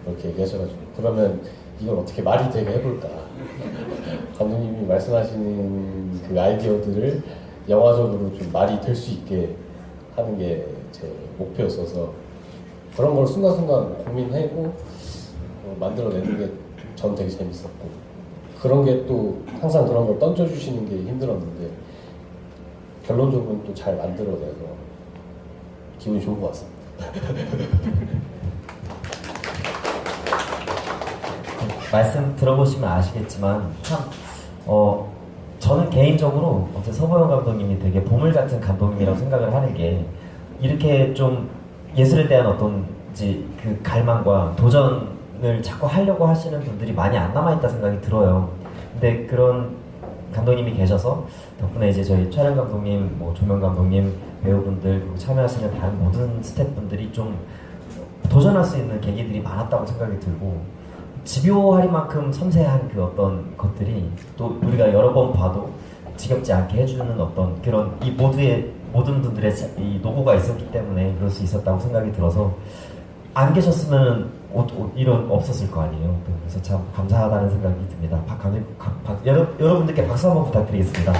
이렇게 얘기하셔가지고 그러면 이걸 어떻게 말이 되게 해볼까 감독님이 말씀하시는 그 아이디어들을 영화적으로 좀 말이 될 수 있게 하는 게 제 목표였어서 그런 걸 순간순간 고민하고 만들어내는 게 전 되게 재밌었고 그런 게 또 항상 그런 걸 던져주시는 게 힘들었는데 결론적으로는 또 잘 만들어내서 기분이 좋은 것 같습니다. 말씀 들어보시면 아시겠지만 참 저는 개인적으로 서보영 감독님이 되게 보물 같은 감독님이라고 생각을 하는 게 이렇게 좀 예술에 대한 어떤 이제 그 갈망과 도전을 자꾸 하려고 하시는 분들이 많이 안 남아있다 생각이 들어요. 근데 그런 감독님이 계셔서 덕분에 이제 저희 촬영 감독님, 뭐 조명 감독님, 배우분들 그리고 참여하시는 다른 모든 스태프분들이 좀 도전할 수 있는 계기들이 많았다고 생각이 들고 집요할 만큼 섬세한 그 어떤 것들이 또 우리가 여러 번 봐도 지겹지 않게 해주는 어떤 그런 이 모든 분들의 이 노고가 있었기 때문에 그럴 수 있었다고 생각이 들어서 안 계셨으면 이런 없었을 거 아니에요. 그래서 참 감사하다는 생각이 듭니다. 여러분들께 박수 한번 부탁드리겠습니다.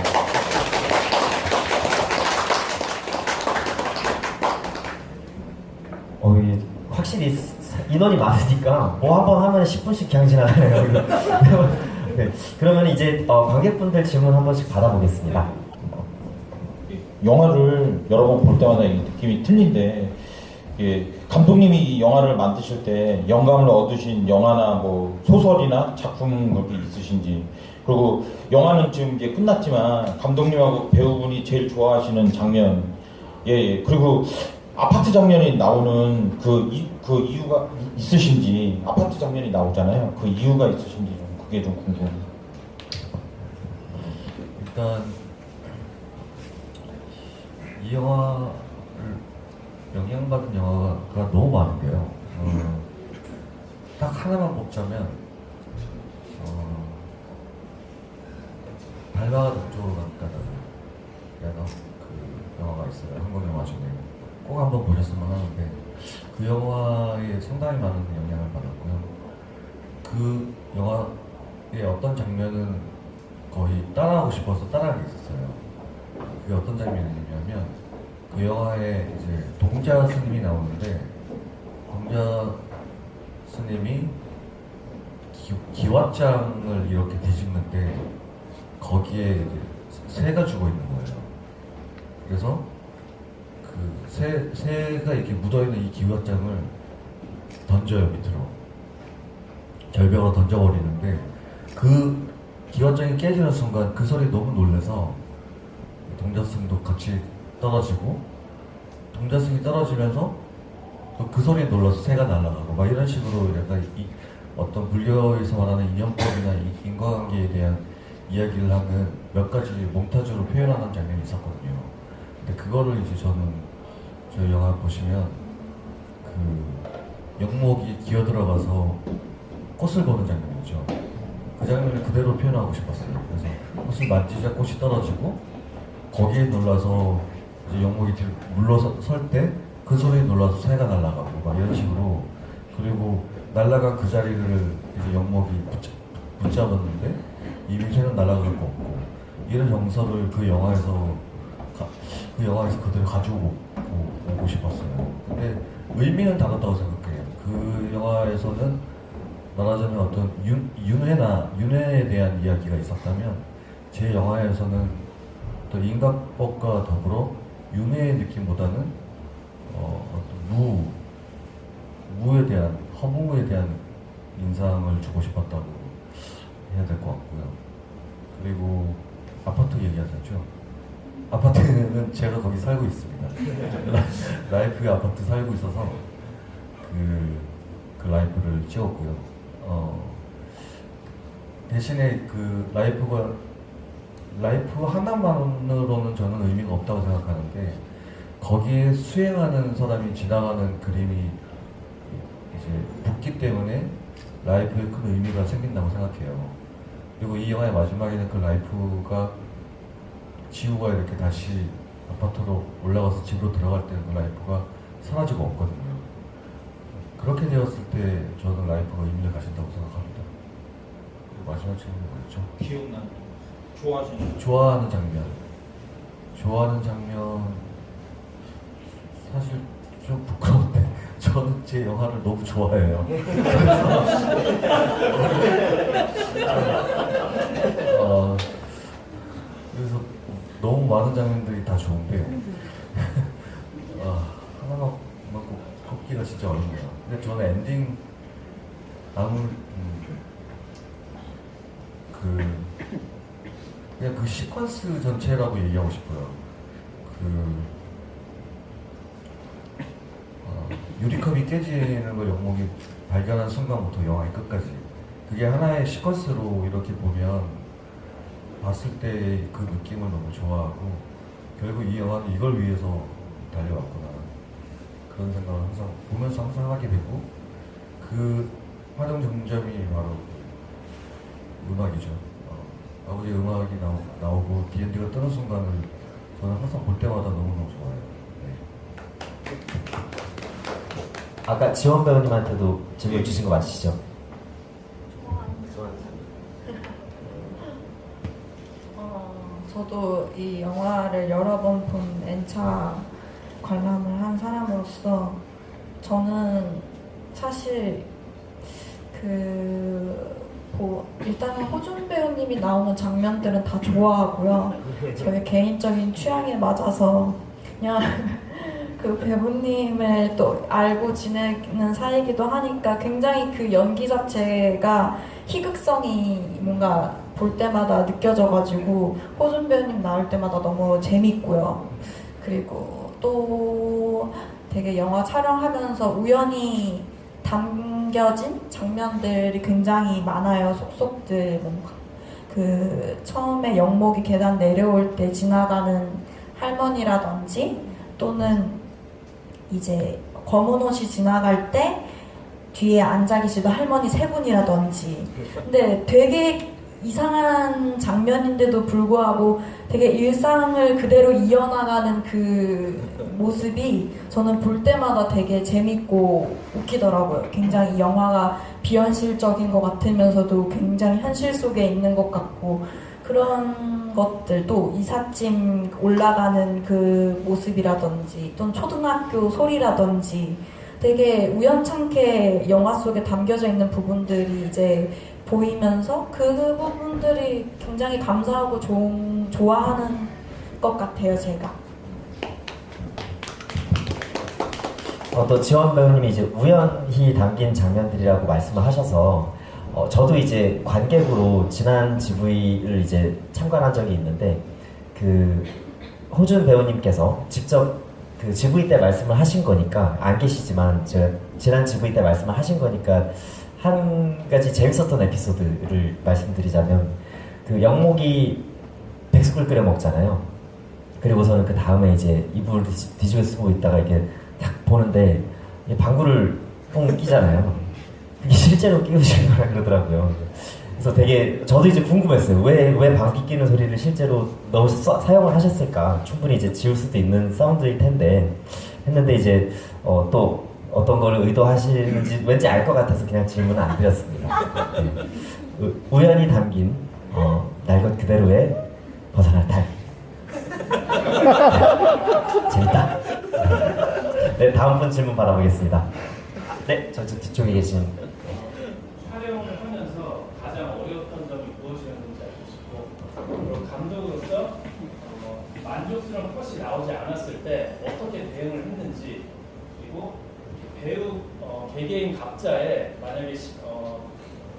확실히 인원이 많으니까 뭐 한 번 하면 10분씩 그냥 지나가네요. 네, 그러면 이제 관객분들 질문 한 번씩 받아보겠습니다. 영화를 여러 번 볼 때마다 이 느낌이 틀린데 감독님이 이 영화를 만드실 때 영감을 얻으신 영화나 뭐 소설이나 작품이 있으신지, 그리고 영화는 지금 이제 끝났지만 감독님하고 배우분이 제일 좋아하시는 장면, 그리고 아파트 장면이 나오는 그 이유가 있으신지, 아파트 장면이 나오잖아요. 그 이유가 있으신지 좀 그게 좀 궁금해요. 일단 이 영화를 영향받은 영화가 너무 많은데요. 딱 하나만 뽑자면 발마가 동쪽으로 갔다는 그 영화가 있어요. 한국 영화 중에 꼭 한번 보셨으면 하는데 그 영화에 상당히 많은 영향을 받았고요. 그 영화의 어떤 장면은 거의 따라하고 싶어서 따라한 게 있었어요. 그게 어떤 장면이냐면 그 영화에 이제 동자 스님이 나오는데 동자 스님이 기왓장을 이렇게 뒤집는데 거기에 이제 새가 죽어 있는 거예요. 그래서 그 새가 이렇게 묻어있는 이 기왓장을 던져요, 밑으로. 절벽으로 던져버리는데 그 기왓장이 깨지는 순간 그 소리에 너무 놀라서 동자승도 같이 떨어지고, 동자승이 떨어지면서 그 소리에 놀라서 새가 날아가고 막 이런 식으로 약간 어떤 불교에서 말하는 인연법이나 인과관계에 대한 이야기를 하는 몇 가지 몽타주로 표현하는 장면이 있었거든요. 근데 그거를 이제 저는 저희 영화 보시면 그 영목이 기어들어가서 꽃을 보는 장면이죠. 그 장면을 그대로 표현하고 싶었어요. 그래서 꽃을 만지자 꽃이 떨어지고 거기에 놀라서 이제 영목이 물러설 때 그 소리에 놀라서 새가 날아가고 막 이런 식으로, 그리고 날아간 그 자리를 이제 영목이 붙잡았는데 이미 새는 날아갈 거 없고, 이런 정서를 그 영화에서 그대로 가지고 오고 싶었어요. 근데 의미는 다르다고 생각해요. 그 영화에서는 말하자면 어떤 윤회에 대한 이야기가 있었다면 제 영화에서는 어떤 인각법과 더불어 윤회의 느낌보다는 어떤 무에 대한, 허무에 대한 인상을 주고 싶었다고 해야 될 것 같고요. 그리고 아파트 얘기하셨죠? 아파트는 제가 거기 살고 있습니다. 라이프의 아파트 살고 있어서 그 라이프를 찍었고요. 대신에 그 라이프 하나만으로는 저는 의미가 없다고 생각하는데, 거기에 수행하는 사람이 지나가는 그림이 이제 붙기 때문에 라이프에 큰 의미가 생긴다고 생각해요. 그리고 이 영화의 마지막에는 그 라이프가 지우가 이렇게 다시 아파트로 올라가서 집으로 들어갈 때는 그 라이프가 사라지고 없거든요. 그렇게 되었을 때 저는 라이프가 의미를 가진다고 생각합니다. 그리고 마지막 질문이 뭐였죠? 기억나는 좋아하는 장면. 좋아하는 장면 사실 좀 부끄러운데 저는 제 영화를 너무 좋아해요. 그래서 너무 많은 장면들이 다 좋은데 하나만 꼽기가 진짜 어렵네요. 근데 저는 엔딩 그냥 그 시퀀스 전체라고 얘기하고 싶어요. 유리컵이 깨지는 걸 영목이 발견한 순간부터 영화의 끝까지 그게 하나의 시퀀스로 이렇게 보면 봤을 때 그 느낌을 너무 좋아하고 결국 이 영화는 이걸 위해서 달려왔구나 그런 생각을 항상 보면서 항상 하게 되고 그 화정 정점이 바로 음악이죠. 아버지의 음악이 나오고 D&D가 뜨는 순간을 저는 항상 볼 때마다 너무너무 좋아해요. 아까 지원 배우님한테도 질문 주신 거 맞으시죠? 저도 이 영화를 여러 번 본 N차 관람을 한 사람으로서 저는 사실 일단은 호준 배우님이 나오는 장면들은 다 좋아하고요. 저의 개인적인 취향에 맞아서 그냥 그 배우님을 또 알고 지내는 사이기도 하니까 굉장히 그 연기 자체가 희극성이 뭔가 볼 때마다 느껴져가지고 호준 배우님 나올 때마다 너무 재밌고요. 그리고 또 되게 영화 촬영하면서 우연히 담겨진 장면들이 굉장히 많아요. 속속들 뭔가 그 처음에 영목이 계단 내려올 때 지나가는 할머니라든지 또는 이제 검은 옷이 지나갈 때 뒤에 앉아 계시던 할머니 세 분이라든지 근데 되게 이상한 장면인데도 불구하고 되게 일상을 그대로 이어나가는 그 모습이 저는 볼 때마다 되게 재밌고 웃기더라고요. 굉장히 이 영화가 비현실적인 것 같으면서도 굉장히 현실 속에 있는 것 같고 그런 것들도 이삿짐 올라가는 그 모습이라든지 또는 초등학교 소리라든지 되게 우연찮게 영화 속에 담겨져 있는 부분들이 이제 보이면서 그 부분들이 굉장히 감사하고 좋아하는 것 같아요, 제가. 또 지원 배우님이 이제 우연히 담긴 장면들이라고 말씀을 하셔서 저도 이제 관객으로 지난 GV를 이제 참관한 적이 있는데 그 호준 배우님께서 직접 그 GV 때 말씀을 하신 거니까 안 계시지만 제가 지난 GV 때 말씀을 하신 거니까 한 가지 재밌었던 에피소드를 말씀드리자면 그 영목이 백숙을 끓여 먹잖아요. 그리고서는 그 다음에 이제 이불을 뒤집어 쓰고 있다가 이게 딱 보는데 방구를 뽕 끼잖아요. 그게 실제로 끼우시는 거라 그러더라고요. 그래서 되게 저도 이제 궁금했어요. 왜 방귀 끼는 소리를 실제로 사용을 하셨을까? 충분히 이제 지울 수도 있는 사운드일 텐데 했는데 이제 또 어떤 걸 의도하시는지 왠지 알 것 같아서 그냥 질문은 안 드렸습니다. 네. 우연히 담긴 날 것 그대로의 벗어날 달. 네. 재밌다. 네, 다음 분 질문 받아보겠습니다. 네, 저 뒤쪽에 계신. 촬영을 하면서 가장 어려웠던 점이 무엇이었는지 알고 싶고 그리고 감독으로서 만족스러운 컷이 나오지 않았을 때 어떻게 대응을 했는지 그리고 배우 개개인 각자의 만약에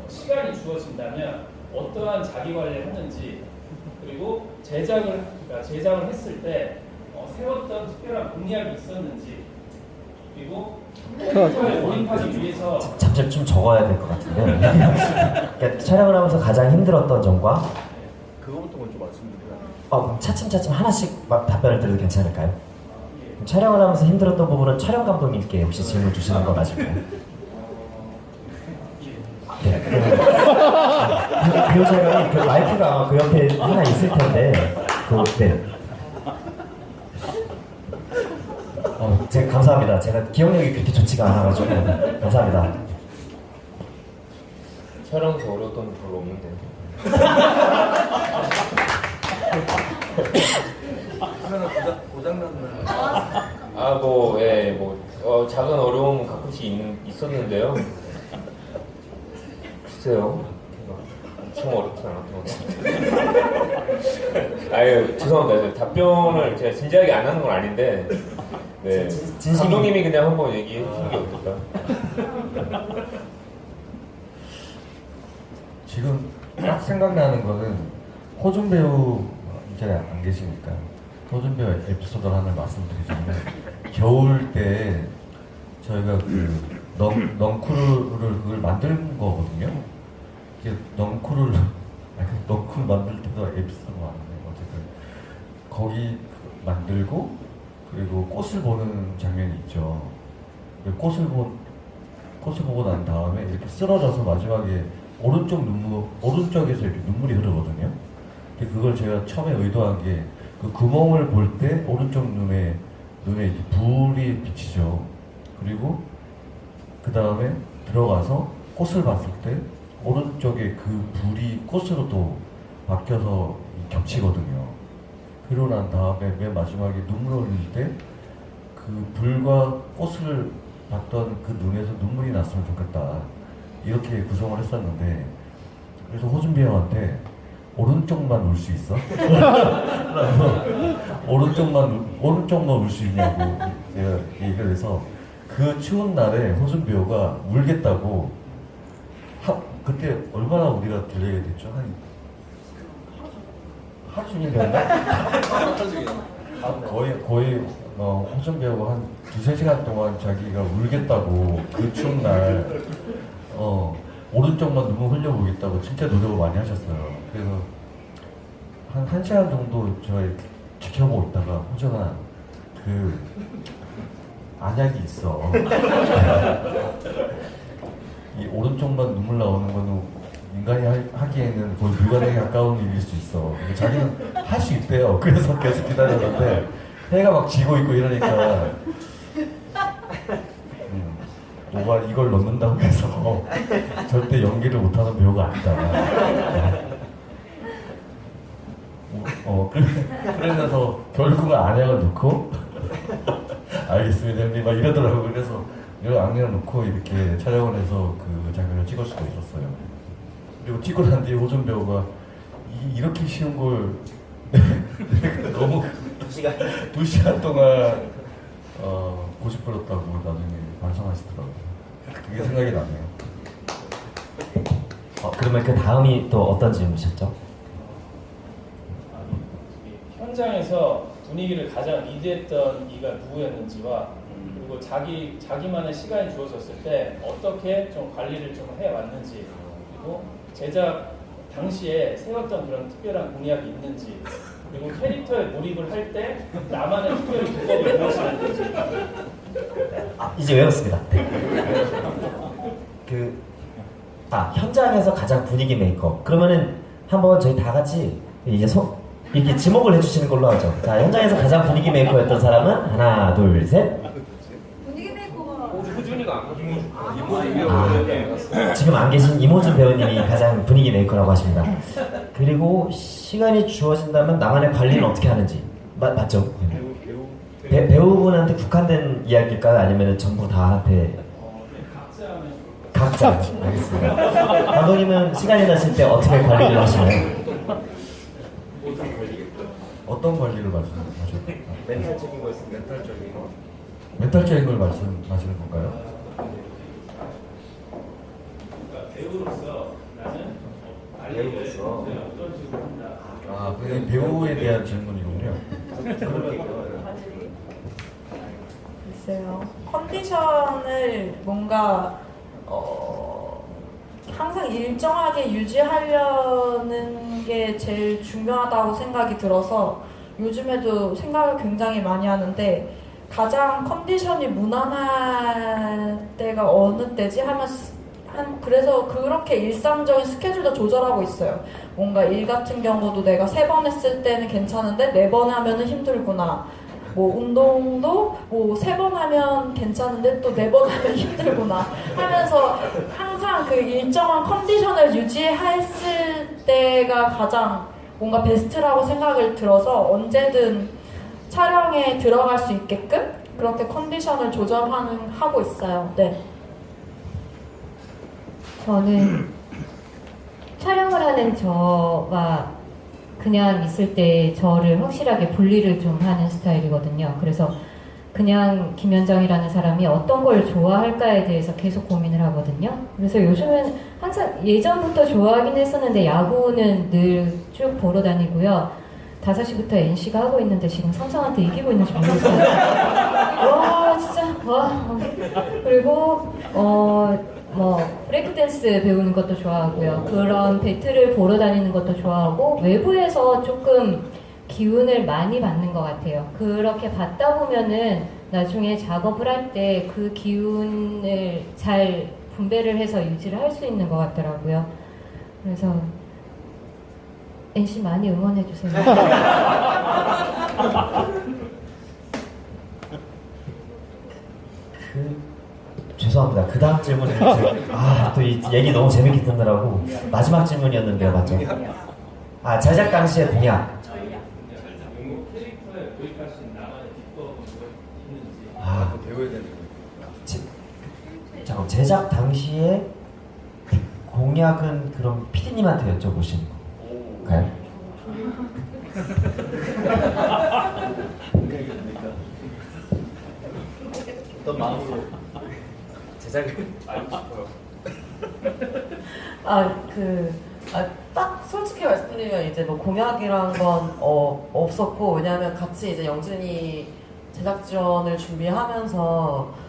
시간이 주어진다면 어떠한 자기 관리를 했는지 그리고 제작을 했을 때 세웠던 특별한 공약이 있었는지 그리고 캐릭터에 몰입하기 위해서 잠시 좀 적어야 될 것 같은데 그러니까 촬영을 하면서 가장 힘들었던 점과 그거부터 먼저 말씀드려요. 그럼 차츰차츰 하나씩 막 답변을 드려도 괜찮을까요? 촬영을 하면서 힘들었던 부분은 촬영 감독님께 혹시 질문 주시는 거 맞을까요? 네. 배우자가 그 마이크가 아마 그 옆에 하나 있을 텐데 네. 제가 감사합니다. 제가 기억력이 그렇게 좋지가 않아가지고 감사합니다. 촬영에서 어려웠던 게 별로 없는데. 작은 어려움 가끔씩 있었는데요. 글쎄요. 엄청 어렵지 않았던 것 같아요. 아유, 죄송합니다. 답변을 제가 진지하게 안 하는 건 아닌데, 네. 감독님이 그냥 한번 얘기해 주는 게 어떨까? 지금 딱 생각나는 거는 호준 배우 이제 안 계시니까 호준 배우 에피소드를 하나 말씀드리자면 겨울 때 저희가 그 넝쿨을 그걸 만든 거거든요. 이게 넝쿨을 넝쿨 만들 때도 에피소드가 많은데 어쨌든 거기 만들고 그리고 꽃을 보는 장면이 있죠. 꽃을 보고 난 다음에 이렇게 쓰러져서 마지막에 오른쪽에서 이렇게 눈물이 흐르거든요. 근데 그걸 제가 처음에 의도한 게 그 구멍을 볼 때 오른쪽 눈에 이렇게 불이 비치죠. 그리고 그 다음에 들어가서 꽃을 봤을 때 오른쪽에 그 불이 꽃으로 또 바뀌어서 겹치거든요. 그러고 난 다음에 맨 마지막에 눈물을 흘릴 때 그 불과 꽃을 봤던 그 눈에서 눈물이 났으면 좋겠다. 이렇게 구성을 했었는데 그래서 호준비 형한테 오른쪽만 울 수 있어? 오른쪽만 울 수 있냐고 제가 얘기를 해서 그 추운 날에 호준비 형가 울겠다고 그때 얼마나 우리가 들리게 됐죠? 하루 종일 됐나? 거의 호준 배우가 한 2-3시간 동안 자기가 울겠다고 그 추운 날 오른쪽만 눈물 흘려보겠다고 진짜 노력을 많이 하셨어요. 그래서 한 1시간 정도 제가 이렇게 지켜보고 있다가 호준아 그 안약이 있어. 이 오른쪽만 눈물 나오는 거는 인간이 하기에는 거의 불가능에 가까운 일일 수 있어. 자기는 할 수 있대요. 그래서 계속 기다렸는데 해가 막 지고 있고 이러니까 너가 이걸 넣는다고 해서 절대 연기를 못하는 배우가 아니다. 그러면서 결국은 안약을 넣고 알겠습니다 형님 막 이러더라고요. 그래서 이걸 안약을 넣고 이렇게 촬영을 해서 그 장면을 찍을 수가 있었어요. 그리고 찍고 난 뒤에 호준 배우가 이렇게 쉬운 걸 너무 2시간 동안 고집부렸다고 나중에 반성하시더라고요. 그게 생각이 나네요. 그러면 그 다음이 또 어떤 질문이셨죠? 현장에서 분위기를 가장 리드했던 이가 누구였는지와 그리고 자기만의 시간이 주어졌을 때 어떻게 좀 관리를 좀 해왔는지 그리고 제작 당시에 세웠던 그런 특별한 공약이 있는지 그리고 캐릭터에 몰입을 할 때 나만의 특별한 기법이 무엇이었는지 이제 외웠습니다. 현장에서 가장 분위기 메이커. 그러면은 한번 저희 다 같이 이제 이렇게 지목을 해주시는 걸로 하죠. 자, 현장에서 가장 분위기 메이커였던 사람은 하나, 둘, 셋. 분위기 메이커가 호준이가 지금 안 계신 이모준 배우님이 가장 분위기 메이커라고 하십니다. 그리고 시간이 주어진다면 나만의 관리는 어떻게 하는지 맞죠? 배우분한테 국한된 이야기일까요? 아니면 전부 다한테? 각자 알겠습니다. 감독님은 시간이 나실 때 어떻게 관리를 하시나요? 어떤 관리를 말씀하셨나요? 멘탈적인 거 있으면 멘탈적인 걸 말씀하시는 건가요? 그러니까 배우로서 나는 관리를 어떤 식으로 한다. 그게 배우에 대한 질문이군요. 글쎄요. 컨디션을 뭔가 항상 일정하게 유지하려는 게 제일 중요하다고 생각이 들어서 요즘에도 생각을 굉장히 많이 하는데 가장 컨디션이 무난할 때가 어느 때지 하면 그래서 그렇게 일상적인 스케줄도 조절하고 있어요. 뭔가 일 같은 경우도 내가 3번 했을 때는 괜찮은데 4번 하면은 힘들구나. 뭐 운동도 뭐 3번 하면 괜찮은데 또 4번 하면 힘들구나 하면서 항상 그 일정한 컨디션을 유지했을 때가 가장 뭔가 베스트라고 생각을 들어서 언제든 촬영에 들어갈 수 있게끔 그렇게 컨디션을 조절하고 있어요. 네. 저는 촬영을 하는 저와 그냥 있을 때 저를 확실하게 분리를 좀 하는 스타일이거든요. 그래서 그냥 김현정이라는 사람이 어떤 걸 좋아할까에 대해서 계속 고민을 하거든요. 그래서 요즘은 항상 예전부터 좋아하긴 했었는데 야구는 늘 쭉 보러 다니고요. 5시부터 NC가 하고 있는데 지금 삼성한테 이기고 있는지 모르겠어요. 와 진짜 그리고 뭐 브레이크 댄스 배우는 것도 좋아하고요. 그런 배틀을 보러 다니는 것도 좋아하고 외부에서 조금 기운을 많이 받는 것 같아요. 그렇게 받다 보면은 나중에 작업을 할 때 그 기운을 잘 분배를 해서 유지를 할 수 있는 것 같더라고요. 그래서 NC 많이 응원해 주세요. 죄송합니다. 그 다음 질문은 또 이 얘기 너무 재밌게 듣느라고 마지막 질문이었는데요, 맞죠? 제작 당시의 공약. 캐릭터에 도입할 수 있는 나만의 비법은 있는지. 배워야 되는 잠깐 제작 당시에 공약은 그럼 PD님한테 여쭤보시는 건가요? 어떤 마음으로 제작을 알고 싶어요? 딱 솔직히 말씀드리면 이제 뭐 공약이란 건 없었고, 왜냐하면 같이 이제 영준이 제작 지원을 준비하면서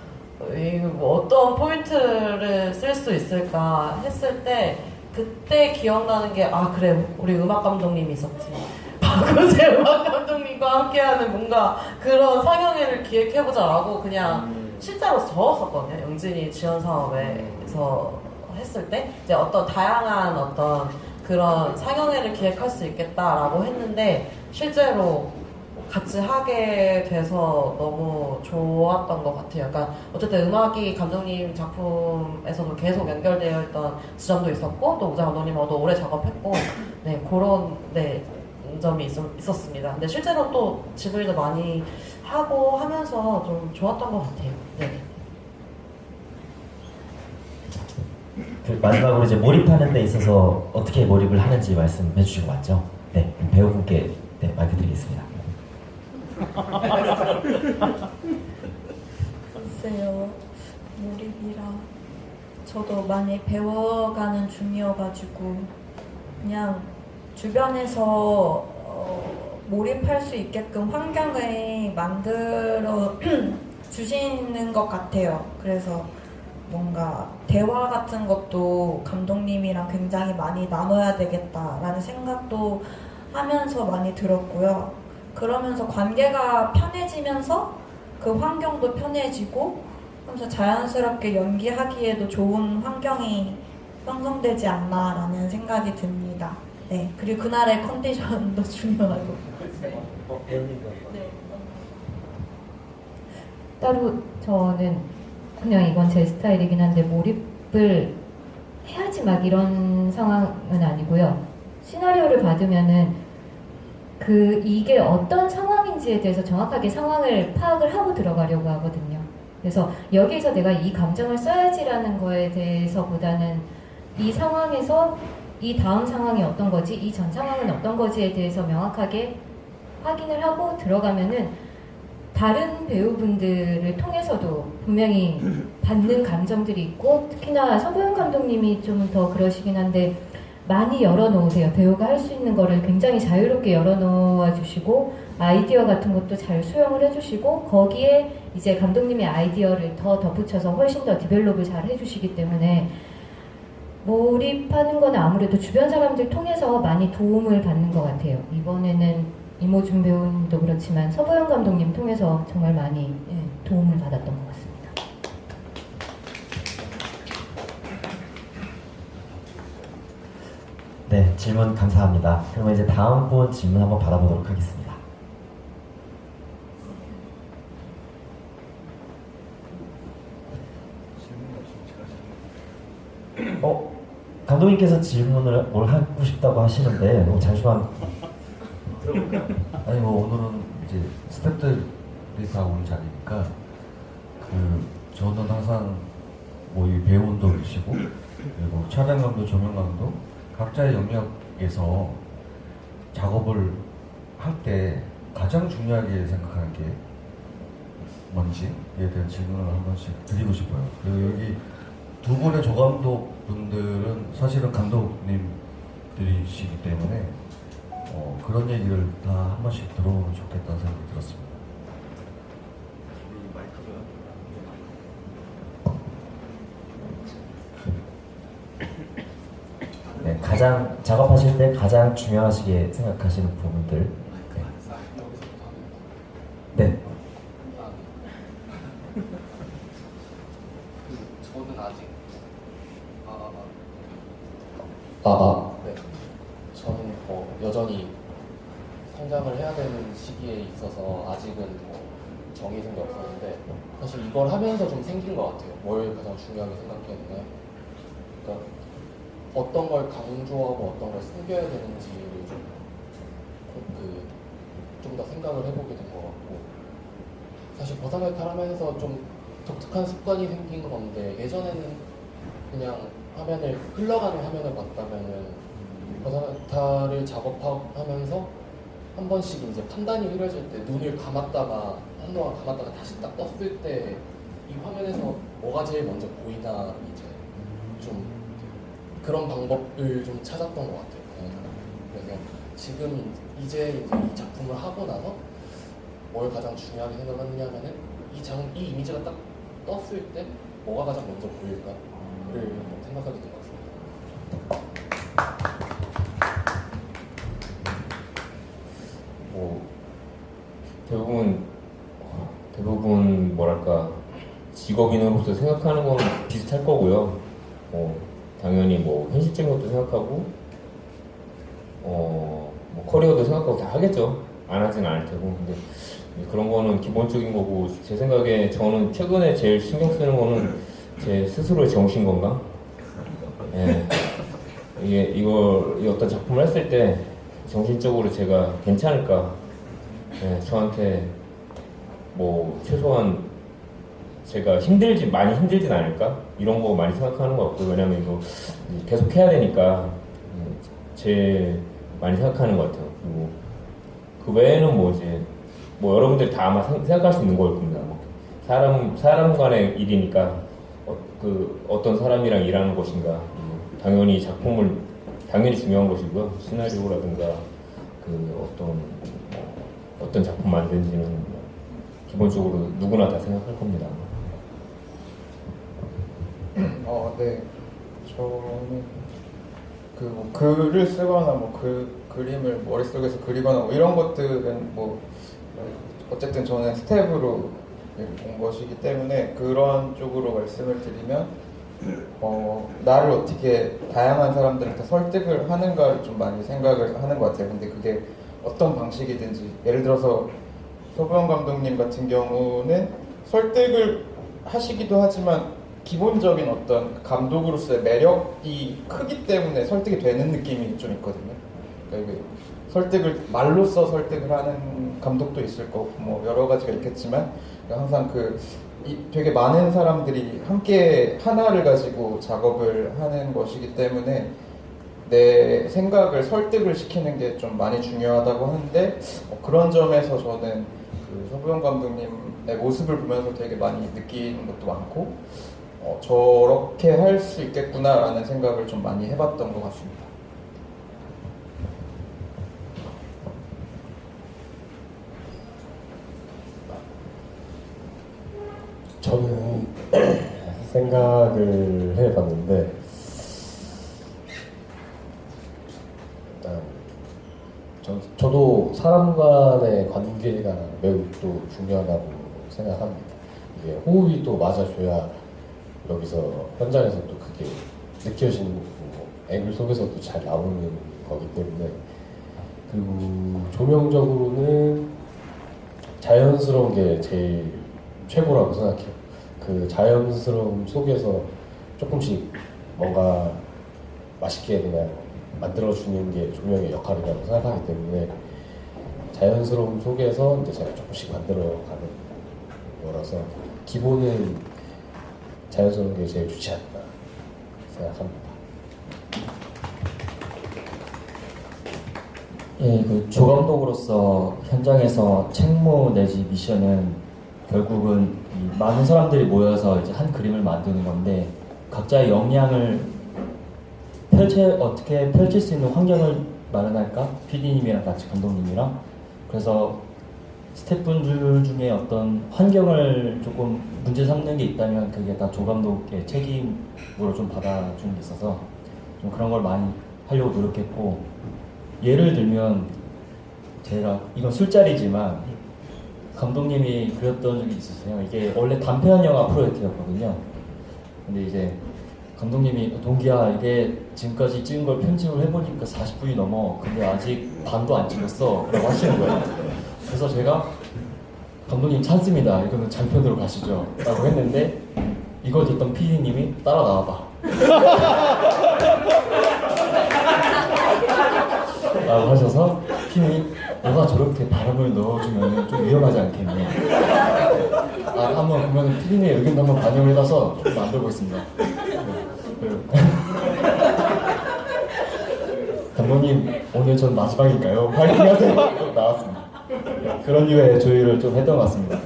뭐 어떤 포인트를 쓸 수 있을까 했을 때 그때 기억나는 게 그래 우리 음악 감독님이 있었지. 박우재 음악 감독님과 함께하는 뭔가 그런 상영회를 기획해보자라고 그냥 실제로 적었었거든요. 영진이 지원 사업에서 했을 때 이제 어떤 다양한 어떤 그런 상영회를 기획할 수 있겠다라고 했는데 실제로 같이 하게 돼서 너무 좋았던 것 같아요. 그러니까 어쨌든 음악이 감독님 작품에서도 계속 연결되어 있던 지점도 있었고 또 우재 감독님하고도 오래 작업했고 그런 점이 있었습니다. 근데 실제로 또 지브리도 많이 하고 하면서 좀 좋았던 것 같아요. 마지막으로 이제 몰입하는 데 있어서 어떻게 몰입을 하는지 말씀해 주시고 맞죠? 네, 배우분께 마이크 드리겠습니다. 글쎄요, 몰입이라 저도 많이 배워가는 중이어가지고 그냥 주변에서 몰입할 수 있게끔 환경을 만들어 주시는 것 같아요. 그래서 뭔가 대화 같은 것도 감독님이랑 굉장히 많이 나눠야 되겠다라는 생각도 하면서 많이 들었고요. 그러면서 관계가 편해지면서 그 환경도 편해지고 하면서 자연스럽게 연기하기에도 좋은 환경이 형성되지 않나라는 생각이 듭니다. 네, 그리고 그날의 컨디션도 중요하고. 따로 저는 그냥 이건 제 스타일이긴 한데 몰입을 해야지 막 이런 상황은 아니고요. 시나리오를 받으면은 이게 어떤 상황인지에 대해서 정확하게 상황을 파악을 하고 들어가려고 하거든요. 그래서 여기서 내가 이 감정을 써야지라는 거에 대해서보다는 이 상황에서 이 다음 상황이 어떤 거지, 이 전 상황은 어떤 거지에 대해서 명확하게 확인을 하고 들어가면은 다른 배우분들을 통해서도 분명히 받는 감정들이 있고, 특히나 서보영 감독님이 좀 더 그러시긴 한데 많이 열어놓으세요. 배우가 할 수 있는 거를 굉장히 자유롭게 열어놓아 주시고 아이디어 같은 것도 잘 수용을 해주시고 거기에 이제 감독님의 아이디어를 더 덧붙여서 훨씬 더 디벨롭을 잘 해주시기 때문에 몰입하는 건 아무래도 주변 사람들 통해서 많이 도움을 받는 것 같아요. 이번에는 이모준 배우님도 그렇지만 서보영 감독님 통해서 정말 많이 도움을 받았던 것 같습니다. 네, 질문 감사합니다. 그러면 이제 다음 분 질문 한번 받아보도록 하겠습니다. 감독님께서 질문을 뭘 하고 싶다고 하시는데 잠시만. 아니 오늘은 이제 스태프들이 다 온 자리니까 저는 항상 이 배우분도 계시고 그리고 촬영감도 조명감도 각자의 영역에서 작업을 할 때 가장 중요하게 생각하는 게 뭔지에 대한 질문을 한 번씩 드리고 싶어요. 그리고 여기 두 분의 조감독 분들은 사실은 감독님들이시기 때문에 그런 얘기를 다 한 번씩 들어보면 좋겠다는 생각이 들었습니다. 네, 가장 작업하실 때 가장 중요하시게 생각하시는 부분들. 네. 저는 아직 네. 저는 여전히 성장을 해야 되는 시기에 있어서 아직은 정해진 게 없었는데 사실 이걸 하면서 좀 생긴 것 같아요. 뭘 가장 중요하게 생각해야 되나요? 그러니까 어떤 걸 강조하고 어떤 걸 숨겨야 되는지를 좀 더 생각을 해보게 된 것 같고 사실 버사메탈 하면서 좀 독특한 습관이 생긴 건데 예전에는 그냥 흘러가는 화면을 봤다면은 버사메탈을 작업하면서 한 번씩 이제 판단이 흐려질 때 눈을 감았다가 한동안 감았다가 다시 딱 떴을 때 이 화면에서 뭐가 제일 먼저 보이나 이제 좀 그런 방법을 좀 찾았던 것 같아요. 그래서 지금 이제 이 작품을 하고 나서 뭘 가장 중요하게 생각하느냐면은 이 이미지가 딱 떴을 때 뭐가 가장 먼저 보일까를 생각하게 된 것 같습니다. 대부분 뭐랄까 직업인으로서 생각하는 건 비슷할 거고요. 당연히 현실적인 것도 생각하고 커리어도 생각하고 다 하겠죠. 안 하진 않을 테고. 근데 그런 거는 기본적인 거고 제 생각에 저는 최근에 제일 신경 쓰는 거는 제 스스로의 정신 건강. 이 어떤 작품을 했을 때 정신적으로 제가 괜찮을까. 저한테 최소한 제가 많이 힘들진 않을까? 이런 거 많이 생각하는 것 같고요. 왜냐면 이거 계속 해야 되니까 제일 많이 생각하는 것 같아요. 그리고 그 외에는 여러분들이 다 아마 생각할 수 있는 걸 겁니다. 사람 간의 일이니까 어떤 사람이랑 일하는 것인가. 당연히 당연히 중요한 것이고요. 시나리오라든가 어떤 작품 만드는지는 기본적으로 누구나 다 생각할 겁니다. 네. 저는 글을 쓰거나 그림을 머릿속에서 그리거나 이런 것들은 어쨌든 저는 스텝으로 온 것이기 때문에 그런 쪽으로 말씀을 드리면 나를 어떻게 다양한 사람들한테 설득을 하는가를 좀 많이 생각을 하는 것 같아요. 근데 그게 어떤 방식이든지 예를 들어서 서부영 감독님 같은 경우는 설득을 하시기도 하지만 기본적인 어떤 감독으로서의 매력이 크기 때문에 설득이 되는 느낌이 좀 있거든요. 그러니까 말로써 설득을 하는 감독도 있을 거고 여러 가지가 있겠지만 항상 되게 많은 사람들이 함께 하나를 가지고 작업을 하는 것이기 때문에 내 생각을 설득을 시키는 게 좀 많이 중요하다고 하는데 그런 점에서 저는 서부영 감독님의 모습을 보면서 되게 많이 느끼는 것도 많고 저렇게 할 수 있겠구나라는 생각을 좀 많이 해봤던 것 같습니다. 저는 생각을 해봤는데 일단 저도 사람 간의 관계가 매우 또 중요하다고 생각합니다. 이게 호흡이 또 맞아줘야 여기서 현장에서 또 그게 느껴지는 거고 앵글 속에서도 잘 나오는 거기 때문에 그리고 조명적으로는 자연스러운 게 제일 최고라고 생각해요. 그 자연스러움 속에서 조금씩 뭔가 맛있게 그냥 만들어주는 게 조명의 역할이라고 생각하기 때문에 자연스러움 속에서 이제 제가 조금씩 만들어가는 거라서 기본은 자연스러운 게 제일 좋지 않나 생각합니다. 조감독으로서 현장에서 책무 내지 미션은 결국은 많은 사람들이 모여서 이제 한 그림을 만드는 건데 각자의 역량을 어떻게 펼칠 수 있는 환경을 마련할까? PD님이랑 같이 감독님이랑. 그래서 스태프분들 중에 어떤 환경을 조금 문제 삼는 게 있다면 그게 다 조감독의 책임으로 좀 받아주는 게 있어서 좀 그런 걸 많이 하려고 노력했고, 예를 들면 제가 이건 술자리지만 감독님이 그렸던 적이 있으세요. 이게 원래 단편 영화 프로젝트였거든요. 근데 이제 감독님이 동기야, 이게 지금까지 찍은 걸 편집을 해보니까 40분이 넘어. 근데 아직 반도 안 찍었어 라고 하시는 거예요. 그래서 제가 감독님 찬스입니다, 이거는 장편으로 가시죠 라고 했는데, 이걸 듣던 PD님이 따라 나와봐 라고 하셔서 PD님이 너가 저렇게 바람을 넣어주면 좀 위험하지 않겠니? 한번 그러면 PD님의 의견도 한번 반영을 해봐서 좀 만들어보겠습니다. 감독님, 오늘 전 마지막일까요? 파이팅하세요. 나왔습니다. 그런 류의 조율을 좀 했던 것 같습니다.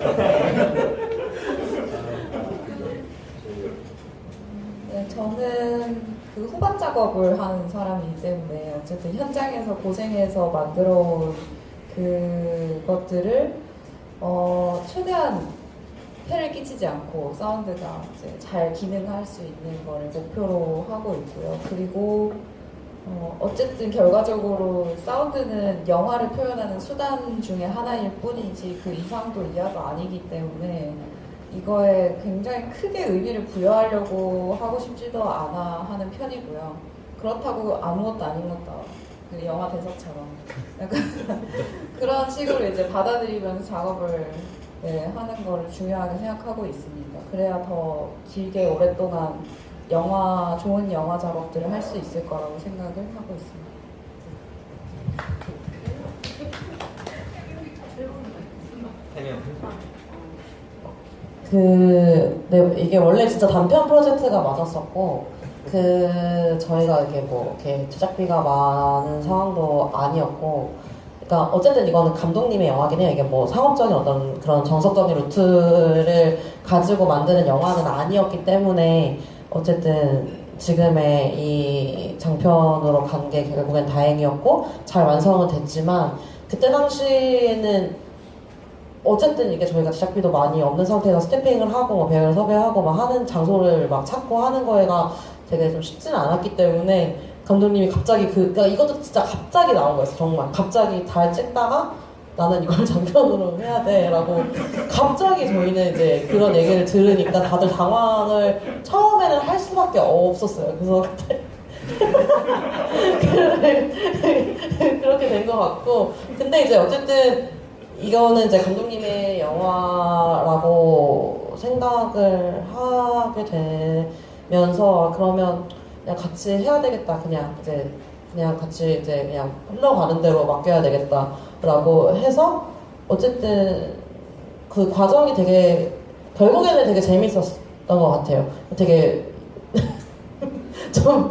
네, 저는 그 후반 작업을 하는 사람이기 때문에 어쨌든 현장에서 고생해서 만들어온 그것들을 최대한 폐를 끼치지 않고 사운드가 이제 잘 기능할 수 있는 거를 목표로 하고 있고요. 그리고 어쨌든 결과적으로 사운드는 영화를 표현하는 수단 중에 하나일 뿐이지 그 이상도 이하도 아니기 때문에 이거에 굉장히 크게 의미를 부여하려고 하고 싶지도 않아 하는 편이고요. 그렇다고 아무것도 아닌 것도 그 영화 대사처럼 약간 그런 식으로 이제 받아들이면서 작업을 하는 거를 중요하게 생각하고 있습니다. 그래야 더 길게 오랫동안 좋은 영화 작업들을 할 수 있을 거라고 생각을 하고 있습니다. 이게 원래 진짜 단편 프로젝트가 맞았었고, 저희가 이렇게 제작비가 많은 상황도 아니었고, 그러니까 어쨌든 이거는 감독님의 영화긴 해요. 이게 뭐 상업적인 어떤 그런 정석적인 루트를 가지고 만드는 영화는 아니었기 때문에 어쨌든 지금의 이 장편으로 간 게 결국엔 다행이었고 잘 완성은 됐지만, 그때 당시에는 어쨌든 이게 저희가 제작비도 많이 없는 상태에서 스태핑을 하고 뭐 배우를 섭외하고 막 하는 장소를 막 찾고 하는 거가 되게 좀 쉽지는 않았기 때문에 감독님이 갑자기 그러니까 이것도 진짜 갑자기 나온 거였어. 정말 갑자기 잘 찍다가 나는 이걸 장편으로 해야 돼 라고 갑자기 저희는 이제 그런 얘기를 들으니까 다들 당황을 처음에는 할 수밖에 없었어요. 그래서 그때 그렇게 된 것 같고, 근데 이제 어쨌든 이거는 이제 감독님의 영화라고 생각을 하게 되면서 그러면 그냥 같이 해야 되겠다, 그냥 같이 이제 그냥 흘러가는 대로 맡겨야 되겠다라고 해서 어쨌든 그 과정이 되게 결국에는 되게 재밌었던 것 같아요. 되게 좀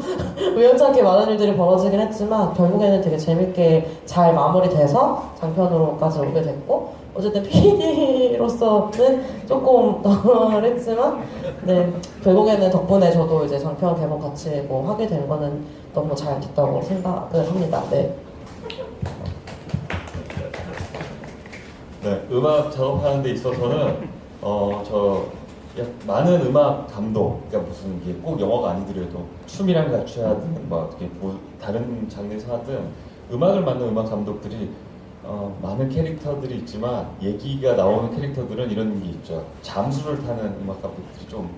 우연찮게 많은 일들이 벌어지긴 했지만 결국에는 되게 재밌게 잘 마무리돼서 장편으로까지 오게 됐고, 어쨌든 PD로서는 조금 당황했지만 결국에는 덕분에 저도 이제 장편 개봉 같이 뭐 하게 된 거는 너무 잘 됐다고 생각을 합니다. 네. 네, 음악 작업하는 데 있어서는 많은 음악 감독, 그러니까 무슨 이게 꼭 영화가 아니더라도 춤이랑 같이 하든 뭐 어떻게 뭐 다른 장르에서 하든 음악을 맡는 음악 감독들이 많은 캐릭터들이 있지만 얘기가 나오는 캐릭터들은 이런 게 있죠. 잠수를 타는 음악 감독들이 좀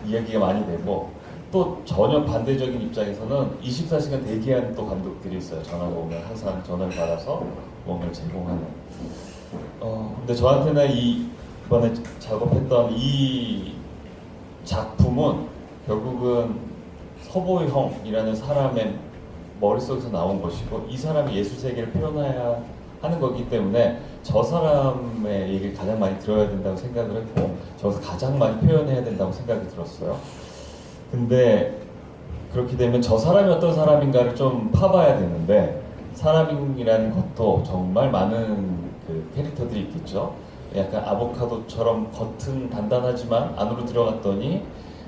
이야기가 많이 되고, 또 전혀 반대적인 입장에서는 24시간 대기하는 또 감독들이 있어요. 전화가 오면 항상 전화를 받아서 뭔가를 제공하는. 근데 저한테는 이번에 작업했던 이 작품은 결국은 서보이 형이라는 사람의 머릿속에서 나온 것이고, 이 사람이 예술 세계를 표현해야 하는 거기 때문에 저 사람의 얘기를 가장 많이 들어야 된다고 생각을 했고, 저서 가장 많이 표현해야 된다고 생각이 들었어요. 근데 그렇게 되면 저 사람이 어떤 사람인가를 좀 파봐야 되는데, 사람이라는 것도 정말 많은 그 캐릭터들이 있겠죠. 약간 아보카도처럼 겉은 단단하지만 안으로 들어갔더니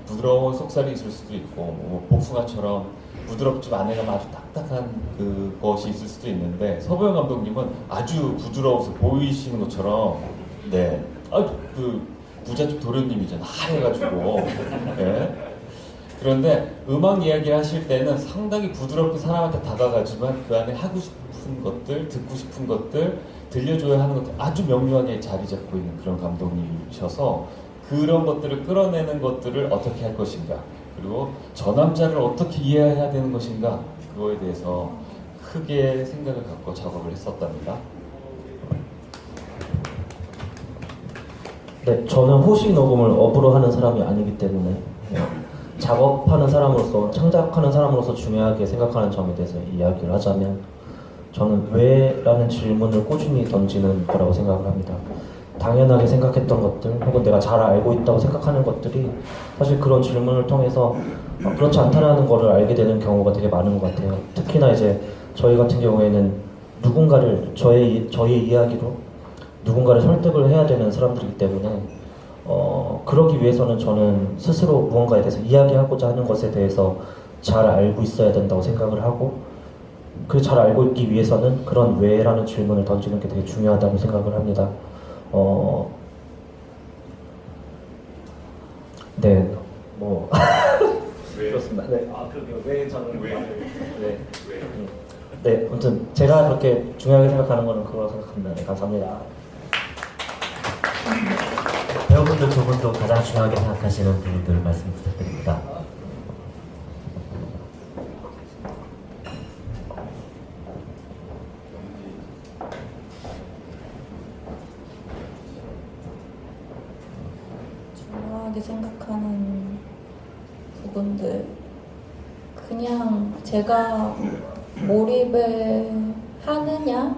부드러운 속살이 있을 수도 있고, 뭐 복숭아처럼 부드럽지만 안에가 아주 딱딱한 그것이 있을 수도 있는데, 서보영 감독님은 아주 부드러워서 보이시는 것처럼 그 부잣집 도련님이잖아, 하얘가지고 그런데 음악 이야기를 하실 때는 상당히 부드럽게 사람한테 다가가지만 그 안에 하고 싶은 것들, 듣고 싶은 것들, 들려줘야 하는 것들 아주 명료하게 자리 잡고 있는 그런 감독님이셔서 그런 것들을 끌어내는 것들을 어떻게 할 것인가, 그리고 저 남자를 어떻게 이해해야 되는 것인가, 그거에 대해서 크게 생각을 갖고 작업을 했었답니다. 네, 저는 호시 녹음을 업으로 하는 사람이 아니기 때문에 작업하는 사람으로서, 창작하는 사람으로서 중요하게 생각하는 점에 대해서 이야기를 하자면, 저는 왜? 라는 질문을 꾸준히 던지는 거라고 생각을 합니다. 당연하게 생각했던 것들, 혹은 내가 잘 알고 있다고 생각하는 것들이 사실 그런 질문을 통해서 그렇지 않다라는 거를 알게 되는 경우가 되게 많은 것 같아요. 특히나 이제 저희 같은 경우에는 누군가를, 저의 이야기로 누군가를 설득을 해야 되는 사람들이기 때문에 그러기 위해서는 저는 스스로 무언가에 대해서 이야기하고자 하는 것에 대해서 잘 알고 있어야 된다고 생각을 하고, 그 잘 알고 있기 위해서는 그런 왜라는 질문을 던지는 게 되게 중요하다고 생각을 합니다. 네, 뭐 그렇습니다. 네. 왜 저는 왜? 네, 아무튼 제가 그렇게 중요하게 생각하는 거는 그거라고 생각합니다. 네, 감사합니다. 배우분들 두 분도 가장 중요하게 생각하시는 부분들 말씀 부탁드립니다. 중요하게 생각하는 부분들, 그냥 제가 몰입을 하느냐,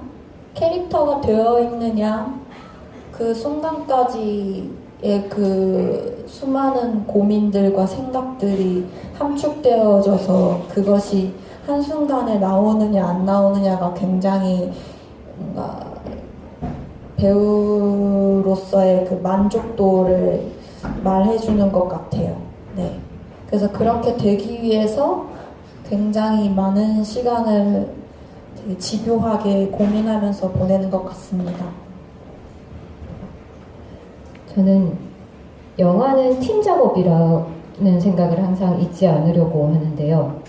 캐릭터가 되어 있느냐, 그 순간까지의 그 수많은 고민들과 생각들이 함축되어져서 그것이 한순간에 나오느냐 안 나오느냐가 굉장히 뭔가 배우로서의 그 만족도를 말해주는 것 같아요. 네. 그래서 그렇게 되기 위해서 굉장히 많은 시간을 되게 집요하게 고민하면서 보내는 것 같습니다. 저는 영화는 팀 작업이라는 생각을 항상 잊지 않으려고 하는데요.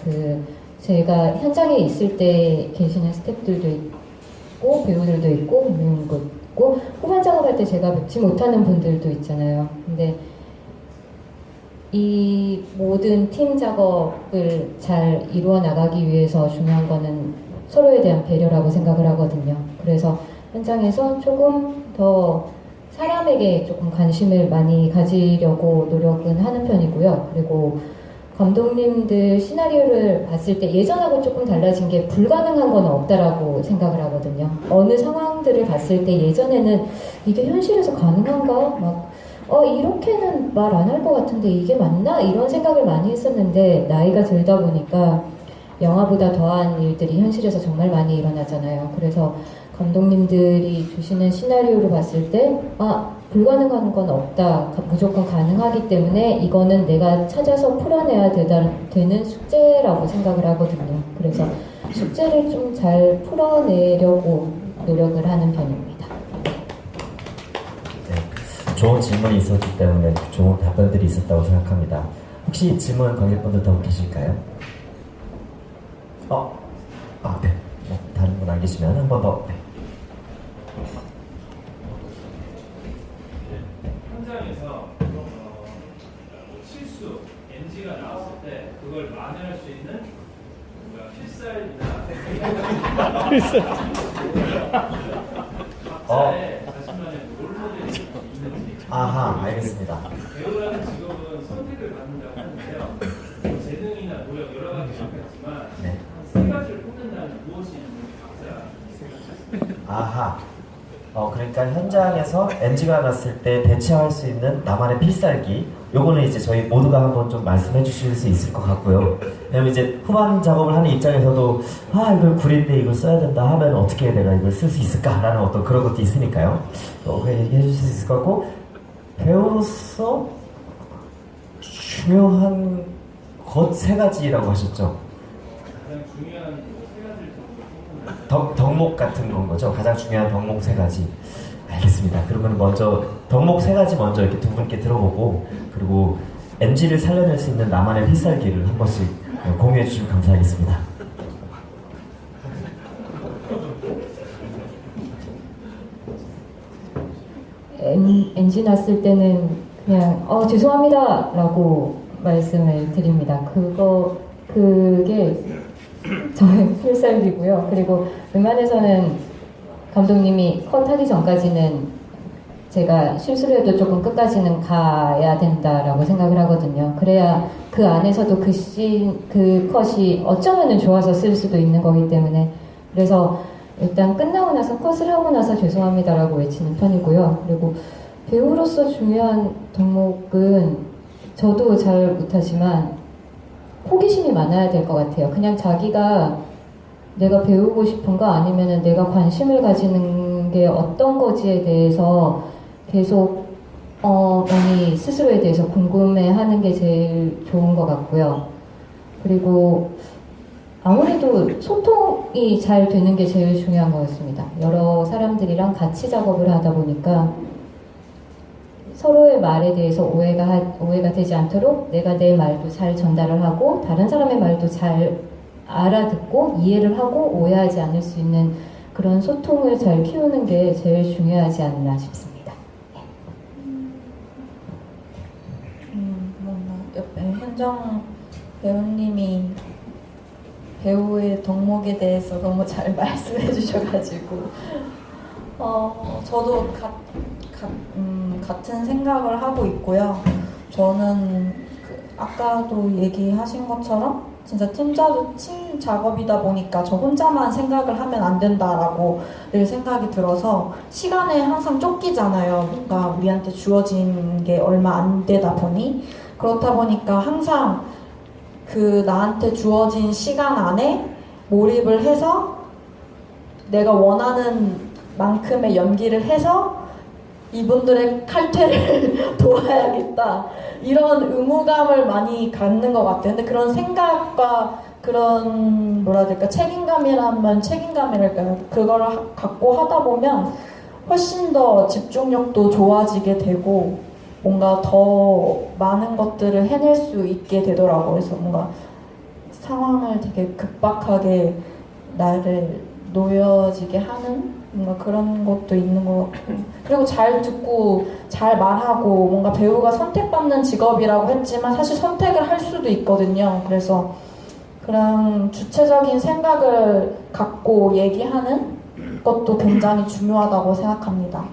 제가 현장에 있을 때 계시는 스태프들도 있고 배우들도 있고 있는 거 있고, 후반 작업할 때 제가 뵙지 못하는 분들도 있잖아요. 근데 이 모든 팀 작업을 잘 이루어 나가기 위해서 중요한 거는 서로에 대한 배려라고 생각을 하거든요. 그래서 현장에서 조금 더 사람에게 조금 관심을 많이 가지려고 노력은 하는 편이고요. 그리고 감독님들 시나리오를 봤을 때 예전하고 조금 달라진 게 불가능한 건 없다라고 생각을 하거든요. 어느 상황들을 봤을 때 예전에는 이게 현실에서 가능한가? 막 이렇게는 말 안 할 것 같은데 이게 맞나? 이런 생각을 많이 했었는데 나이가 들다 보니까 영화보다 더한 일들이 현실에서 정말 많이 일어나잖아요. 그래서 감독님들이 주시는 시나리오를 봤을 때 불가능한 건 없다, 무조건 가능하기 때문에 이거는 내가 찾아서 풀어내야 되는 숙제라고 생각을 하거든요. 그래서 숙제를 좀 잘 풀어내려고 노력을 하는 편입니다. 네, 좋은 질문이 있었기 때문에 좋은 답변들이 있었다고 생각합니다. 혹시 질문 관객분들 더 계실까요? 네. 다른 분 안 계시면 한 번 더. 네. 현장에서 실수, NG가 나왔을 때 그걸 만회할 수 있는 필살기나 각자의 자신만의 롤모델이 있는지. 알겠습니다. 배우라는 직업은 선택을 받는다고 하는데요. 재능이나 노력 여러 가지 있겠지만 네. 세 가지를 뽑는다면 무엇이 있는지 각자 생각하십니까? 그러니까 현장에서 NG가 났을 때 대처할 수 있는 나만의 필살기, 요거는 이제 저희 모두가 한번 좀 말씀해 주실 수 있을 것 같고요. 왜냐면 이제 후반 작업을 하는 입장에서도 이걸 구릴 이걸 써야 된다 하면 어떻게 내가 이걸 쓸 수 있을까라는 어떤 그런 것도 있으니까요. 얘기해 주실 수 있을 것 같고, 배우로서 중요한 것 세 가지라고 하셨죠? 가장 중요한 세 가지를 뽑는다. 덕목 같은 건 거죠? 가장 중요한 덕목 세 가지. 알겠습니다. 그러면 먼저 덕목 세 가지 먼저 이렇게 두 분께 들어보고, 그리고 MG를 살려낼 수 있는 나만의 필살기를 한 번씩 공유해 주시면 감사하겠습니다. NG 났을 때는 그냥 죄송합니다 라고 말씀을 드립니다. 그게 저의 필살기고요. 그리고 웬만해서는 감독님이 컷하기 전까지는 제가 실수를 해도 조금 끝까지는 가야 된다라고 생각을 하거든요. 그래야 그 안에서도 그 컷이 어쩌면은 좋아서 쓸 수도 있는 거기 때문에, 그래서 일단 끝나고 나서 컷을 하고 나서 죄송합니다라고 외치는 편이고요. 그리고 배우로서 중요한 덕목은 저도 잘 못하지만 호기심이 많아야 될 것 같아요. 그냥 자기가 내가 배우고 싶은 거 아니면은 내가 관심을 가지는 게 어떤 거지에 대해서 계속 많이 스스로에 대해서 궁금해하는 게 제일 좋은 것 같고요. 그리고 아무래도 소통이 잘 되는 게 제일 중요한 것 같습니다. 여러 사람들이랑 같이 작업을 하다 보니까 서로의 말에 대해서 오해가 되지 않도록 내가 내 말도 잘 전달을 하고 다른 사람의 말도 잘 알아듣고 이해를 하고 오해하지 않을 수 있는 그런 소통을 잘 키우는 게 제일 중요하지 않나 싶습니다. 옆에 현정 배우님이 배우의 덕목에 대해서 너무 잘 말씀해 주셔가지고 저도 같은 생각을 하고 있고요. 저는 아까도 얘기하신 것처럼 진짜 팀 작업이다 보니까 저 혼자만 생각을 하면 안 된다라고 늘 생각이 들어서 시간에 항상 쫓기잖아요. 뭔가 우리한테 주어진 게 얼마 안 되다 보니, 그렇다 보니까 항상 그 나한테 주어진 시간 안에 몰입을 해서 내가 원하는 만큼의 연기를 해서 이분들의 칼퇴를 도와야겠다, 이런 의무감을 많이 갖는 것 같아요. 근데 그런 생각과 그런 책임감이라면 책임감이랄까요? 그걸 갖고 하다 보면 훨씬 더 집중력도 좋아지게 되고 뭔가 더 많은 것들을 해낼 수 있게 되더라고요. 그래서 뭔가 상황을 되게 급박하게 나를 놓여지게 하는 뭔가 그런 것도 있는 것 같고, 그리고 잘 듣고 잘 말하고, 뭔가 배우가 선택받는 직업이라고 했지만 사실 선택을 할 수도 있거든요. 그래서 그런 주체적인 생각을 갖고 얘기하는 것도 굉장히 중요하다고 생각합니다.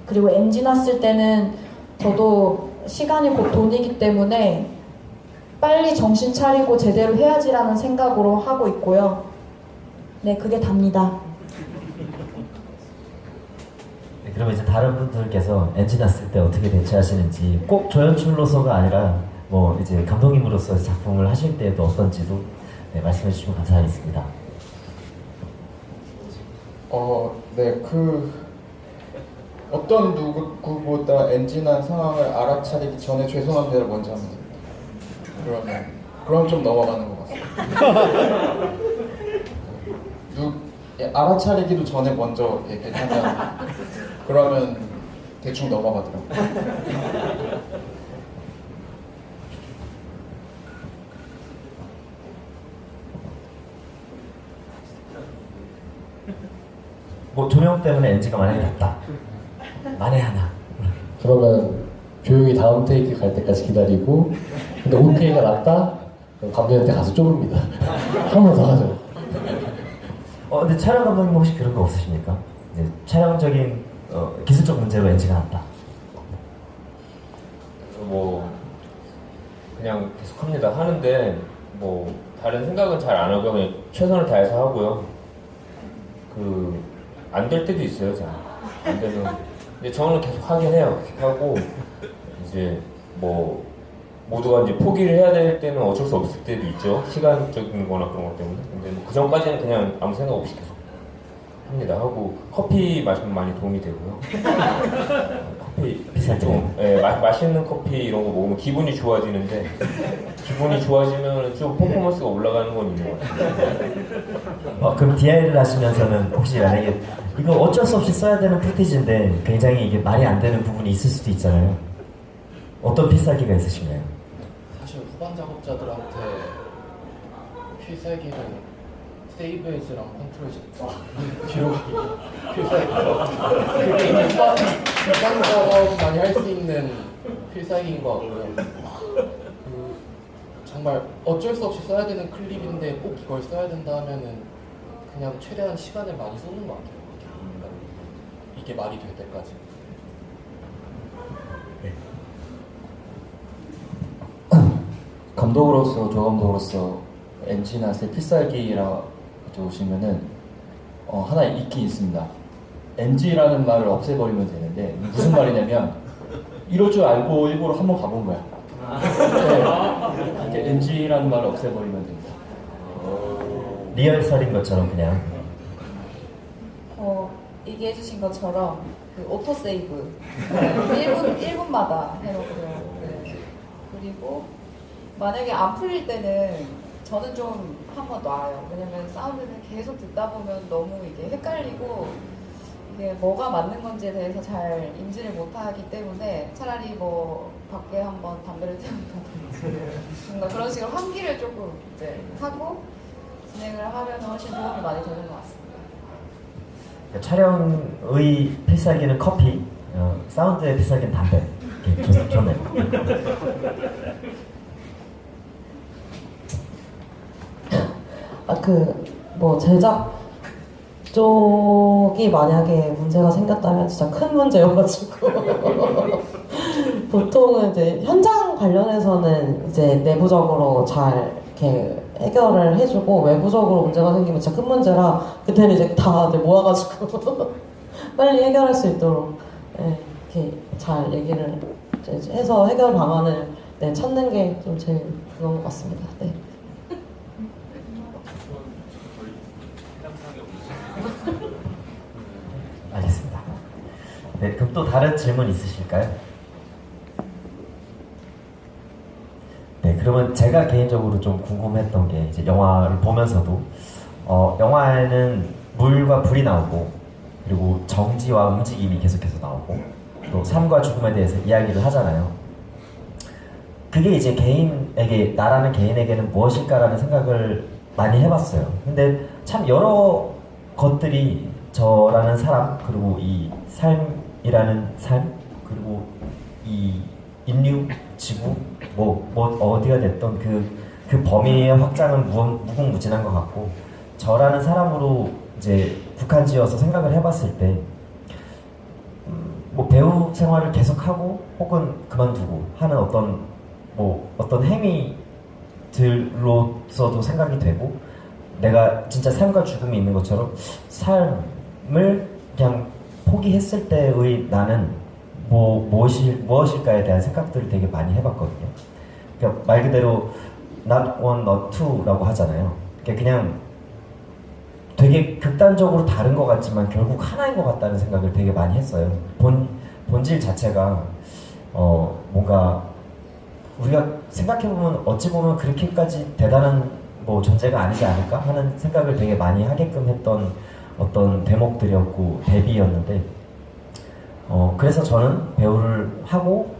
그리고 NG 났을 때는 저도 시간이 곧 돈이기 때문에 빨리 정신 차리고 제대로 해야지라는 생각으로 하고 있고요. 네, 그게 답니다. 네, 그러면 이제 다른 분들께서 NG 났을 때 어떻게 대처하시는지, 꼭 조연출로서가 아니라 뭐 이제 감독님으로서 작품을 하실 때도 어떤지도 말씀해 주시면 감사하겠습니다. 네, 어떤 누구보다 NG난 상황을 알아차리기 전에 죄송합니다를 먼저 하면 됩니다. 그럼 좀 넘어가는 것 같습니다. 알아차리기도 전에 먼저 얘기하면 그러면 대충 넘어가더라고요. 뭐 조명 때문에 NG가 만약에 났다. 만에 하나. 그러면 조용히 다음 테이크 갈 때까지 기다리고, 근데 오케이가 났다? 그럼 감독님한테 가서 좁습니다. 한 번 더 하죠. 근데 촬영 감독님 혹시 그런 거 없으십니까? 이제 촬영적인 기술적 문제로 NG가 났다. 뭐 그냥 계속합니다. 하는데 뭐 다른 생각은 잘 안 하고요. 그냥 최선을 다해서 하고요. 안 될 때도 있어요. 잘 안 되면. 근데 저는 계속 하긴 해요. 계속 하고 이제 뭐 모두가 이제 포기를 해야 될 때는 어쩔 수 없을 때도 있죠. 시간적인 거나 그런 것 때문에. 근데 뭐 그 전까지는 그냥 아무 생각 없이 계속 합니다. 하고 커피 마시면 많이 도움이 되고요. 커피 비쌀 때. 맛있는 커피 이런 거 먹으면 기분이 좋아지는데, 기분이 좋아지면 좀 퍼포먼스가 올라가는 건 있는 것 같아요. 그럼 DI를 하시면서는 혹시 만약에 이거 어쩔 수 없이 써야 되는 푸티지인데 굉장히 이게 말이 안 되는 부분이 있을 수도 있잖아요. 어떤 필살기가 있으신가요? 작업자들한테 필살기는 세이브 에즈랑 컨트롤 Z 뒤로 필살기가 그게 이제 일반 작업 많이 할 수 있는 필살기인 것 같고요. 정말 어쩔 수 없이 써야 되는 클립인데 꼭 이걸 써야 된다 하면은 그냥 최대한 시간을 많이 쏟는 것 같아요. 이게 말이 될 때까지. 감독으로서, 조감독으로서 NG나 제 필살기라고 보시면은 하나 있긴 있습니다. NG라는 말을 없애버리면 되는데 무슨 말이냐면 이럴 줄 알고 일부러 한번 가본 거야. 네. NG라는 말을 없애버리면 됩니다. 리얼설인 것처럼 그냥. 얘기해 주신 것처럼 그 오토 세이브 1분마다 해놓고요. 네. 그리고 만약에 안 풀릴 때는 저는 좀 한번 놔요. 왜냐면 사운드를 계속 듣다 보면 너무 이게 헷갈리고 이게 뭐가 맞는 건지에 대해서 잘 인지를 못하기 때문에 차라리 뭐 밖에 한번 담배를 태운다든지 뭔가 그런 식으로 환기를 조금 이제 하고 진행을 하면 훨씬 도움이 많이 되는 것 같습니다. 촬영의 필살기는 커피, 사운드의 필살기는 담배. 좋네요. 뭐 제작 쪽이 만약에 문제가 생겼다면 진짜 큰 문제여가지고 보통은 이제 현장 관련해서는 이제 내부적으로 잘 이렇게 해결을 해주고 외부적으로 문제가 생기면 진짜 큰 문제라 그때는 이제 다 모아가지고 빨리 해결할 수 있도록 이렇게 잘 얘기를 이제 해서 해결 방안을 찾는 게 좀 제일 그런 것 같습니다. 네. 알겠습니다. 네, 그럼 또 다른 질문 있으실까요? 네, 그러면 제가 개인적으로 좀 궁금했던 게 이제 영화를 보면서도 영화에는 물과 불이 나오고 그리고 정지와 움직임이 계속해서 나오고 또 삶과 죽음에 대해서 이야기를 하잖아요. 그게 이제 개인에게, 나라는 개인에게는 무엇일까라는 생각을 많이 해봤어요. 근데 참 여러 것들이 저라는 사람, 그리고 이 삶이라는 삶, 그리고 이 인류, 지구, 뭐 어디가 됐던 그 범위의 확장은 무궁무진한 것 같고, 저라는 사람으로 이제 북한지어서 생각을 해봤을 때, 뭐 배우 생활을 계속하고 혹은 그만두고 하는 어떤 행위들로서도 생각이 되고, 내가 진짜 삶과 죽음이 있는 것처럼 삶을 그냥 포기했을 때의 나는 무엇일까에 대한 생각들을 되게 많이 해봤거든요. 그러니까 말 그대로 not one, not two라고 하잖아요. 그냥 되게 극단적으로 다른 것 같지만 결국 하나인 것 같다는 생각을 되게 많이 했어요. 본질 자체가 뭔가 우리가 생각해보면 어찌 보면 그렇게까지 대단한 존재가 아니지 않을까 하는 생각을 되게 많이 하게끔 했던 어떤 대목들이었고 대비였는데, 그래서 저는 배우를 하고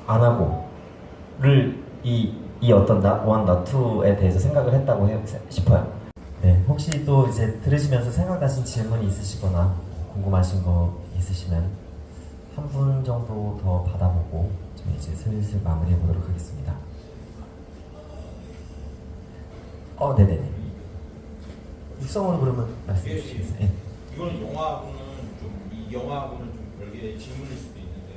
안 하고를 이 어떤 one, not two에 대해서 생각을 했다고 싶어요. 네, 혹시 또 이제 들으시면서 생각나신 질문이 있으시거나 궁금하신 거 있으시면 한 분 정도 더 받아보고 저희 이제 슬슬 마무리해 보도록 하겠습니다. 네네네. 육성으로 그러면 말씀해 주시겠어요? 네. 이거는 영화하고는 이 영화하고는 좀 별개의 질문일 수도 있는데,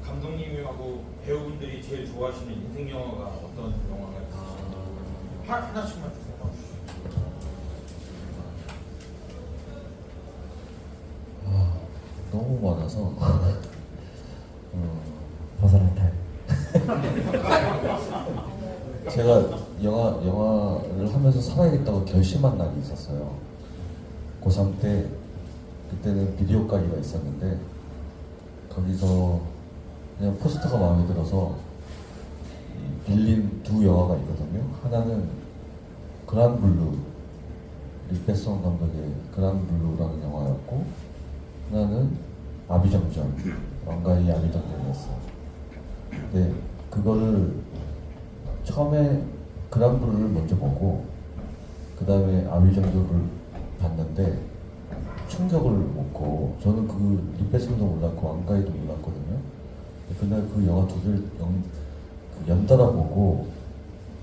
감독님하고 배우분들이 제일 좋아하시는 인생 영화가 어떤 영화가 있으신지 하나씩만 주세요. 너무 많아서 벗어날 탈. 제가 영화를 하면서 살아야겠다고 결심한 날이 있었어요. 고3 때, 그때는 비디오 가게가 있었는데 거기서 그냥 포스터가 마음에 들어서 빌린 두 영화가 있거든요. 하나는 그란블루, 리페송 감독의 그란블루라는 영화였고, 하나는 아비정전, 왕가의 아비정전이었어요. 근데 그거를 처음에 그랑블루를 먼저 보고 그 다음에 아비정도를 봤는데 충격을 먹고 저는 그 리베슨도 몰랐고 왕가이도 몰랐거든요. 그날 그 영화 두 개를 연달아 보고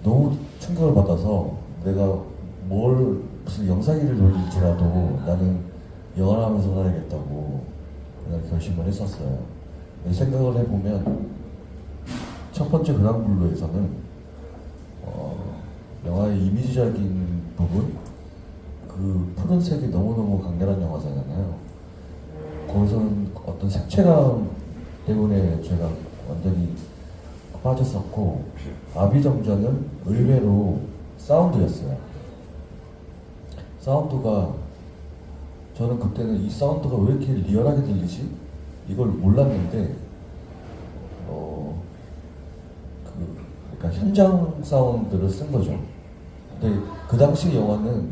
너무 충격을 받아서 내가 무슨 영상기를 돌릴지라도 나는 영화를 하면서 살아야겠다고 그날 결심을 했었어요. 생각을 해보면 첫 번째 그랑블루에서는 영화의 이미지적인 부분, 그 푸른색이 너무너무 강렬한 영화잖아요. 거기서는 어떤 색채감 때문에 제가 완전히 빠졌었고, 아비정전은 의외로 사운드였어요. 사운드가, 저는 그때는 이 사운드가 왜 이렇게 리얼하게 들리지? 이걸 몰랐는데, 그러니까 현장 사운드를 쓴 거죠. 근데 그 당시 영화는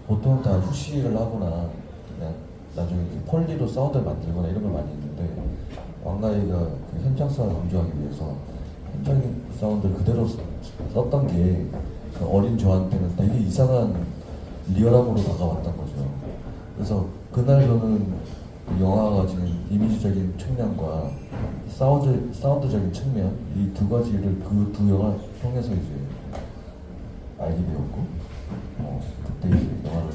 보통 다 후시를 하거나 그냥 나중에 폴리로 사운드를 만들거나 이런 걸 많이 했는데 왕가이가 그 현장 사운드 강조하기 위해서 현장의 사운드를 그대로 썼던 게 어린 저한테는 되게 이상한 리얼함으로 다가왔던 거죠. 그래서 그날 저는 그 영화가 지금 이미지적인 측면과 사운드적인 측면, 이 두 가지를 그 두 영화 통해서 이제 알게 되었고, 그때 이제 영화를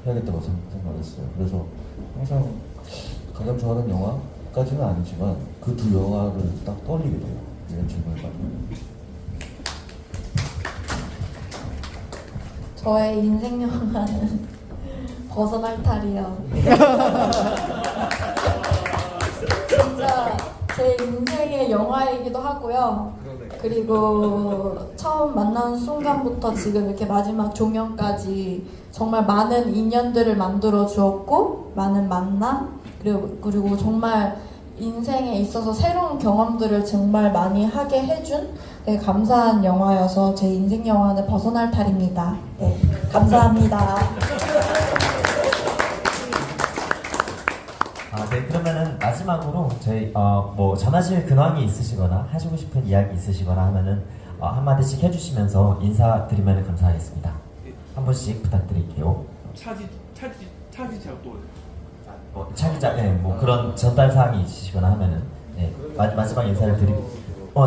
해야겠다고 생각했어요. 그래서 항상 가장 좋아하는 영화까지는 아니지만 그 두 영화를 딱 떠올리게 돼요. 이런 질문을 받으면. 저의 인생 영화는 벗어날 탈이요. 진짜 제 인생의 영화이기도 하고요. 그리고 처음 만난 순간부터 지금 이렇게 마지막 종영까지 정말 많은 인연들을 만들어 주었고, 많은 만남, 그리고 정말 인생에 있어서 새로운 경험들을 정말 많이 하게 해준 되게 감사한 영화여서 제 인생 영화는 벗어날 탈입니다. 네, 감사합니다. 네, 그러면은 마지막으로 저희 뭐 전하실 근황이 있으시거나 하시고 싶은 이야기 있으시거나 하면은 한마디씩 해주시면서 인사드리면 감사하겠습니다. 한 분씩 부탁드릴게요. 차기작, 네, 뭐 그런 전달 사항이 있으시거나 하면은 네, 마지막 인사를 드리고,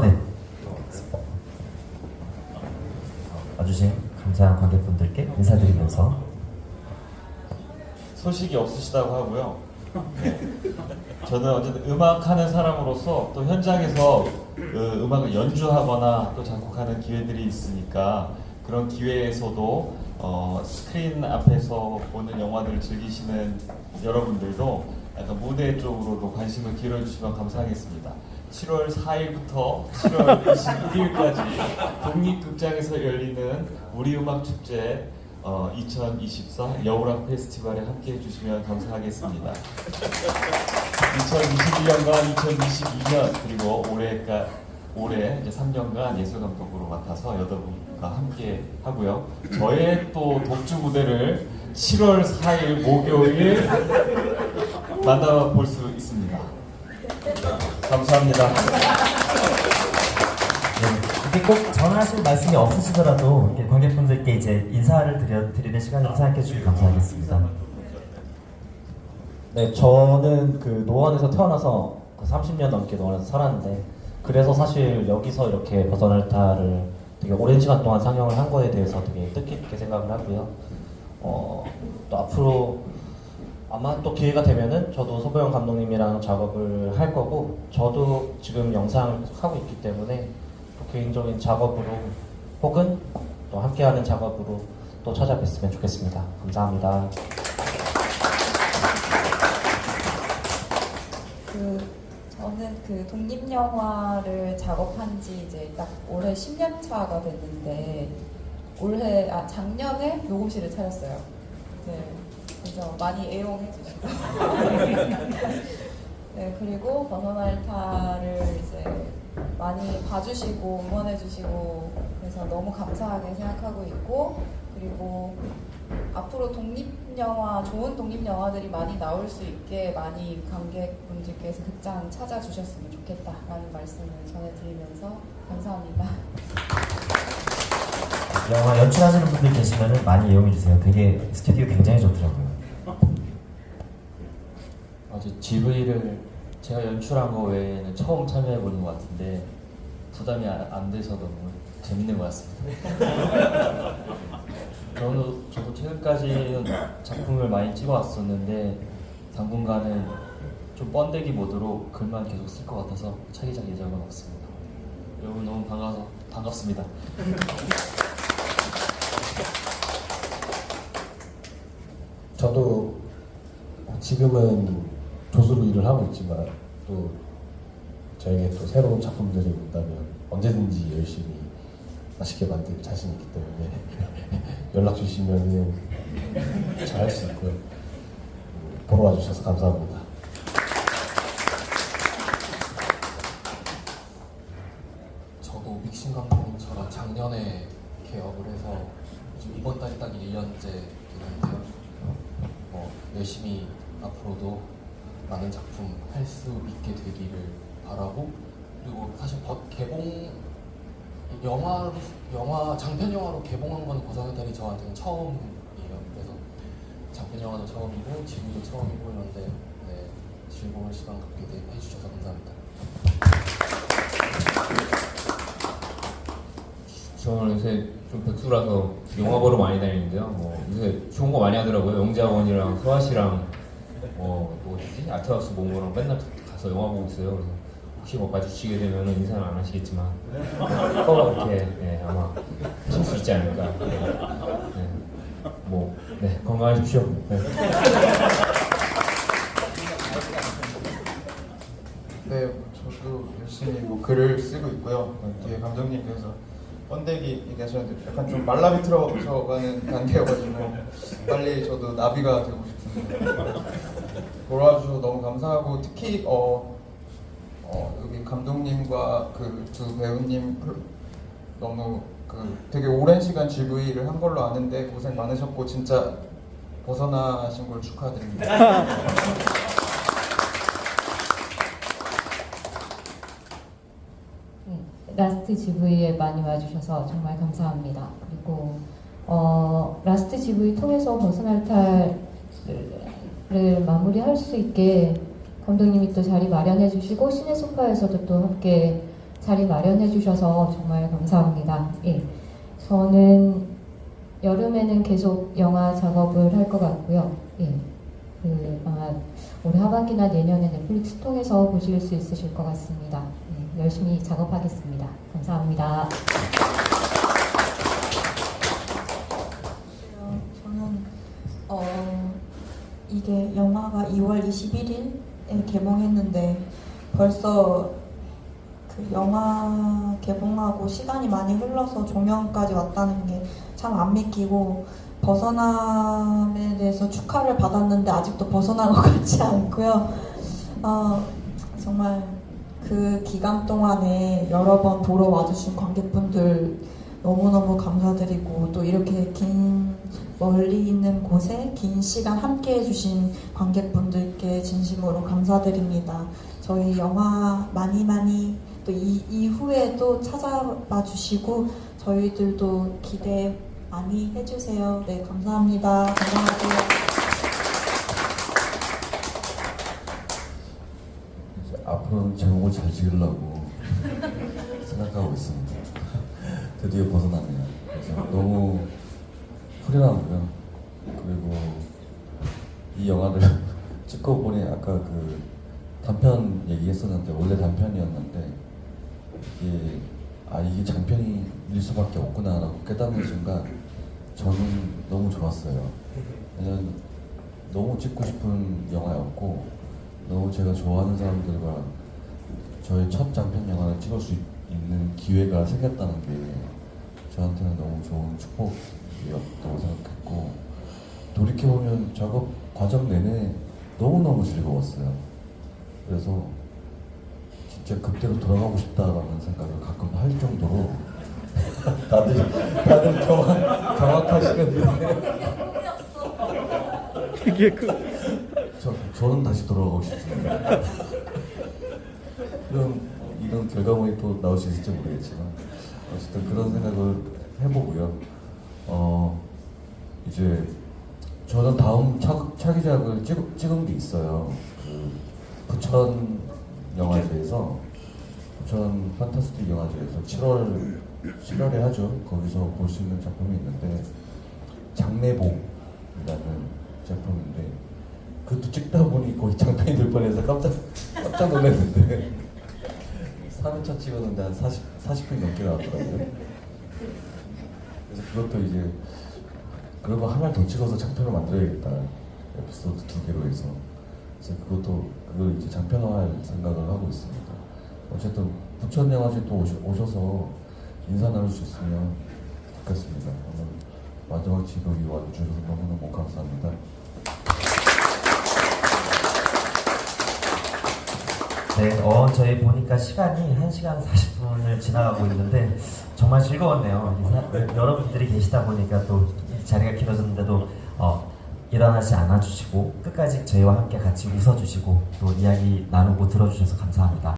네. 와주신 감사한 관객분들께 인사드리면서 소식이 없으시다고 하고요. 네. 저는 어쨌든 음악하는 사람으로서 또 현장에서 음악을 연주하거나 또 작곡하는 기회들이 있으니까 그런 기회에서도 스크린 앞에서 보는 영화들을 즐기시는 여러분들도 약간 무대 쪽으로도 관심을 기울여주시면 감사하겠습니다. 7월 4일부터 7월 21일까지 독립극장에서 열리는 우리음악축제 2024 여우락 페스티벌에 함께 해주시면 감사하겠습니다. 2021년과 2022년 그리고 올해 이제 3년간 예술감독으로 맡아서 여러분과 함께 하고요. 저의 또 독주 무대를 7월 4일 목요일 만나볼 수 있습니다. 감사합니다. 이렇게 꼭 전하실 말씀이 없으시더라도 이렇게 관객분들께 이제 인사를 드리는 시간을 생각해 주시면 감사하겠습니다. 네, 저는 그 노원에서 태어나서 30년 넘게 노원에서 살았는데, 그래서 사실 여기서 이렇게 벗어날 탈을 되게 오랜 시간 동안 상영을 한 거에 대해서 되게 뜻깊게 생각을 하고요. 또 앞으로 아마 또 기회가 되면은 저도 소보영 감독님이랑 작업을 할 거고, 저도 지금 영상을 계속 하고 있기 때문에 또 개인적인 작업으로 혹은 또 함께하는 작업으로 또 찾아뵀으면 좋겠습니다. 감사합니다. 저는 그 독립영화를 작업한 지 이제 딱 올해 10년 차가 됐는데, 작년에 녹음실을 차렸어요. 네. 그래서 많이 애용해 주시고. 네, 그리고 벗어날 탈을 이제 많이 봐주시고 응원해 주시고 그래서 너무 감사하게 생각하고 있고, 그리고 앞으로 독립영화, 좋은 독립영화들이 많이 나올 수 있게 많이 관객분들께서 극장 찾아주셨으면 좋겠다라는 말씀을 전해드리면서 감사합니다. 영화 연출하시는 분들 계시면 많이 이용해주세요. 되게 스튜디오 굉장히 좋더라고요. 아직 GV를 제가 연출한 거 외에는 처음 참여해보는 것 같은데 부담이 안 돼서 너무 재밌는 것 같습니다. 저도 최근까지 작품을 많이 찍어왔었는데 당분간은 좀 번데기 모드로 글만 계속 쓸 것 같아서 차기작 예정은 없습니다. 여러분 너무 반가워서 반갑습니다. 저도 지금은 조수로 일을 하고 있지만 또 저에게 또 새로운 작품들이 온다면 언제든지 열심히 맛있게 만들 자신 있기 때문에 연락 주시면 잘할 수 있고요. 보러 와주셔서 감사합니다. 저도 믹싱 감독님처럼 작년에 개업을 해서 지금 이번 달이 딱 1년째 되는데요. 열심히 앞으로도 많은 작품 할 수 있게 되기를 바라고, 그리고 사실 영화 장편 영화로 개봉한 건 버선의 저한테는 처음이에요. 그래서 장편 영화도 처음이고 지금도 처음이고 이런데 즐거운 시간 갖게 해주셔서 감사합니다. 저는 요새 좀 백수라서 영화 보러 많이 다니는데요. 요새 좋은 거 많이 하더라고요. 영재학원이랑 소아씨랑 또 어디지? 아트하우스 모모랑 맨날 가서 영화 보고 있어요. 그래서 혹시 마주치게 되면 인사는 안 하시겠지만 꼭 이렇게 아마 하실 수 있지 않을까. 건강하십시오. 네, 저도 열심히 글을 쓰고 있고요. 뒤에 감독님께서 번데기 얘기하셨는데 약간 좀 말라비틀어져가는 단계여가지고 빨리 저도 나비가 되고 싶습니다. 돌아와주셔서 너무 감사하고 특히 여기 감독님과 그 두 배우님 너무 되게 오랜 시간 GV를 한 걸로 아는데 고생 많으셨고 진짜 벗어나신 걸 축하드립니다. 라스트 GV에 많이 와주셔서 정말 감사합니다. 그리고 라스트 GV 통해서 벗어날 탈을 마무리할 수 있게 감독님이 또 자리 마련해 주시고 시네 소파에서도 또 함께 자리 마련해 주셔서 정말 감사합니다. 저는 여름에는 계속 영화 작업을 할 것 같고요. 아마 올해 하반기나 내년에 넷플릭스 통해서 보실 수 있으실 것 같습니다. 열심히 작업하겠습니다. 감사합니다. 저는 이게 영화가 2월 21일에 개봉했는데 벌써 그 영화 개봉하고 시간이 많이 흘러서 종영까지 왔다는 게 참 안 믿기고, 벗어남에 대해서 축하를 받았는데 아직도 벗어난 것 같지 않고요. 정말 그 기간 동안에 여러 번 보러 와주신 관객분들 너무너무 감사드리고, 또 이렇게 멀리 있는 곳에 긴 시간 함께 해주신 관객분들께 진심으로 감사드립니다. 저희 영화 많이 또 이후에도 찾아봐 주시고 저희들도 기대 많이 해주세요. 네, 감사합니다. 건강하세요. 앞으로는 제목을 잘 지으려고 생각하고 있습니다. 드디어 벗어나네요. 그래서 너무 후련하고요. 그리고 이 영화를 찍고 보니 아까 그 단편 얘기했었는데 원래 단편이었는데 이게 장편일 수밖에 없구나라고 깨닫는 순간 저는 너무 좋았어요. 왜냐면 너무 찍고 싶은 영화였고 너무 제가 좋아하는 사람들과 저의 첫 장편 영화를 찍을 수 있는 기회가 생겼다는 게 저한테는 너무 좋은 축복이었다고 생각했고, 돌이켜보면 작업 과정 내내 너무너무 즐거웠어요. 그래서 진짜 그때로 돌아가고 싶다라는 생각을 가끔 할 정도로 다들 경악하시는데 이게 저는 다시 돌아가고 싶습니다. 이런 결과물이 또 나올 수 있을지 모르겠지만 어쨌든 그런 생각을 해보고요. 이제 저는 다음 차기작을 찍은 게 있어요. 그 부천 영화제에서 부천 판타스틱 영화제에서 7월에 하죠. 거기서 볼 수 있는 작품이 있는데 장내복이라는 작품인데 그것도 찍다 보니 거의 장편이 될 뻔해서 깜짝 놀랐는데 3회차 찍었는데 한 40분 넘게 나왔더라고요. 그래서 그것도 이제 그러면 하나를 더 찍어서 장편을 만들어야겠다. 에피소드 2개로 해서. 그래서 그걸 이제 장편화할 생각을 하고 있습니다. 어쨌든 부천 영화제 또 오셔서 인사 나눌 수 있으면 좋겠습니다. 오늘 마지막 지도이 와주셔서 너무너무 감사합니다. 네, 저희 보니까 시간이 1시간 40분을 지나가고 있는데 정말 즐거웠네요. 여러분들이 계시다 보니까 또 자리가 길어졌는데도 일어나지 않아주시고 끝까지 저희와 함께 같이 웃어주시고 또 이야기 나누고 들어주셔서 감사합니다.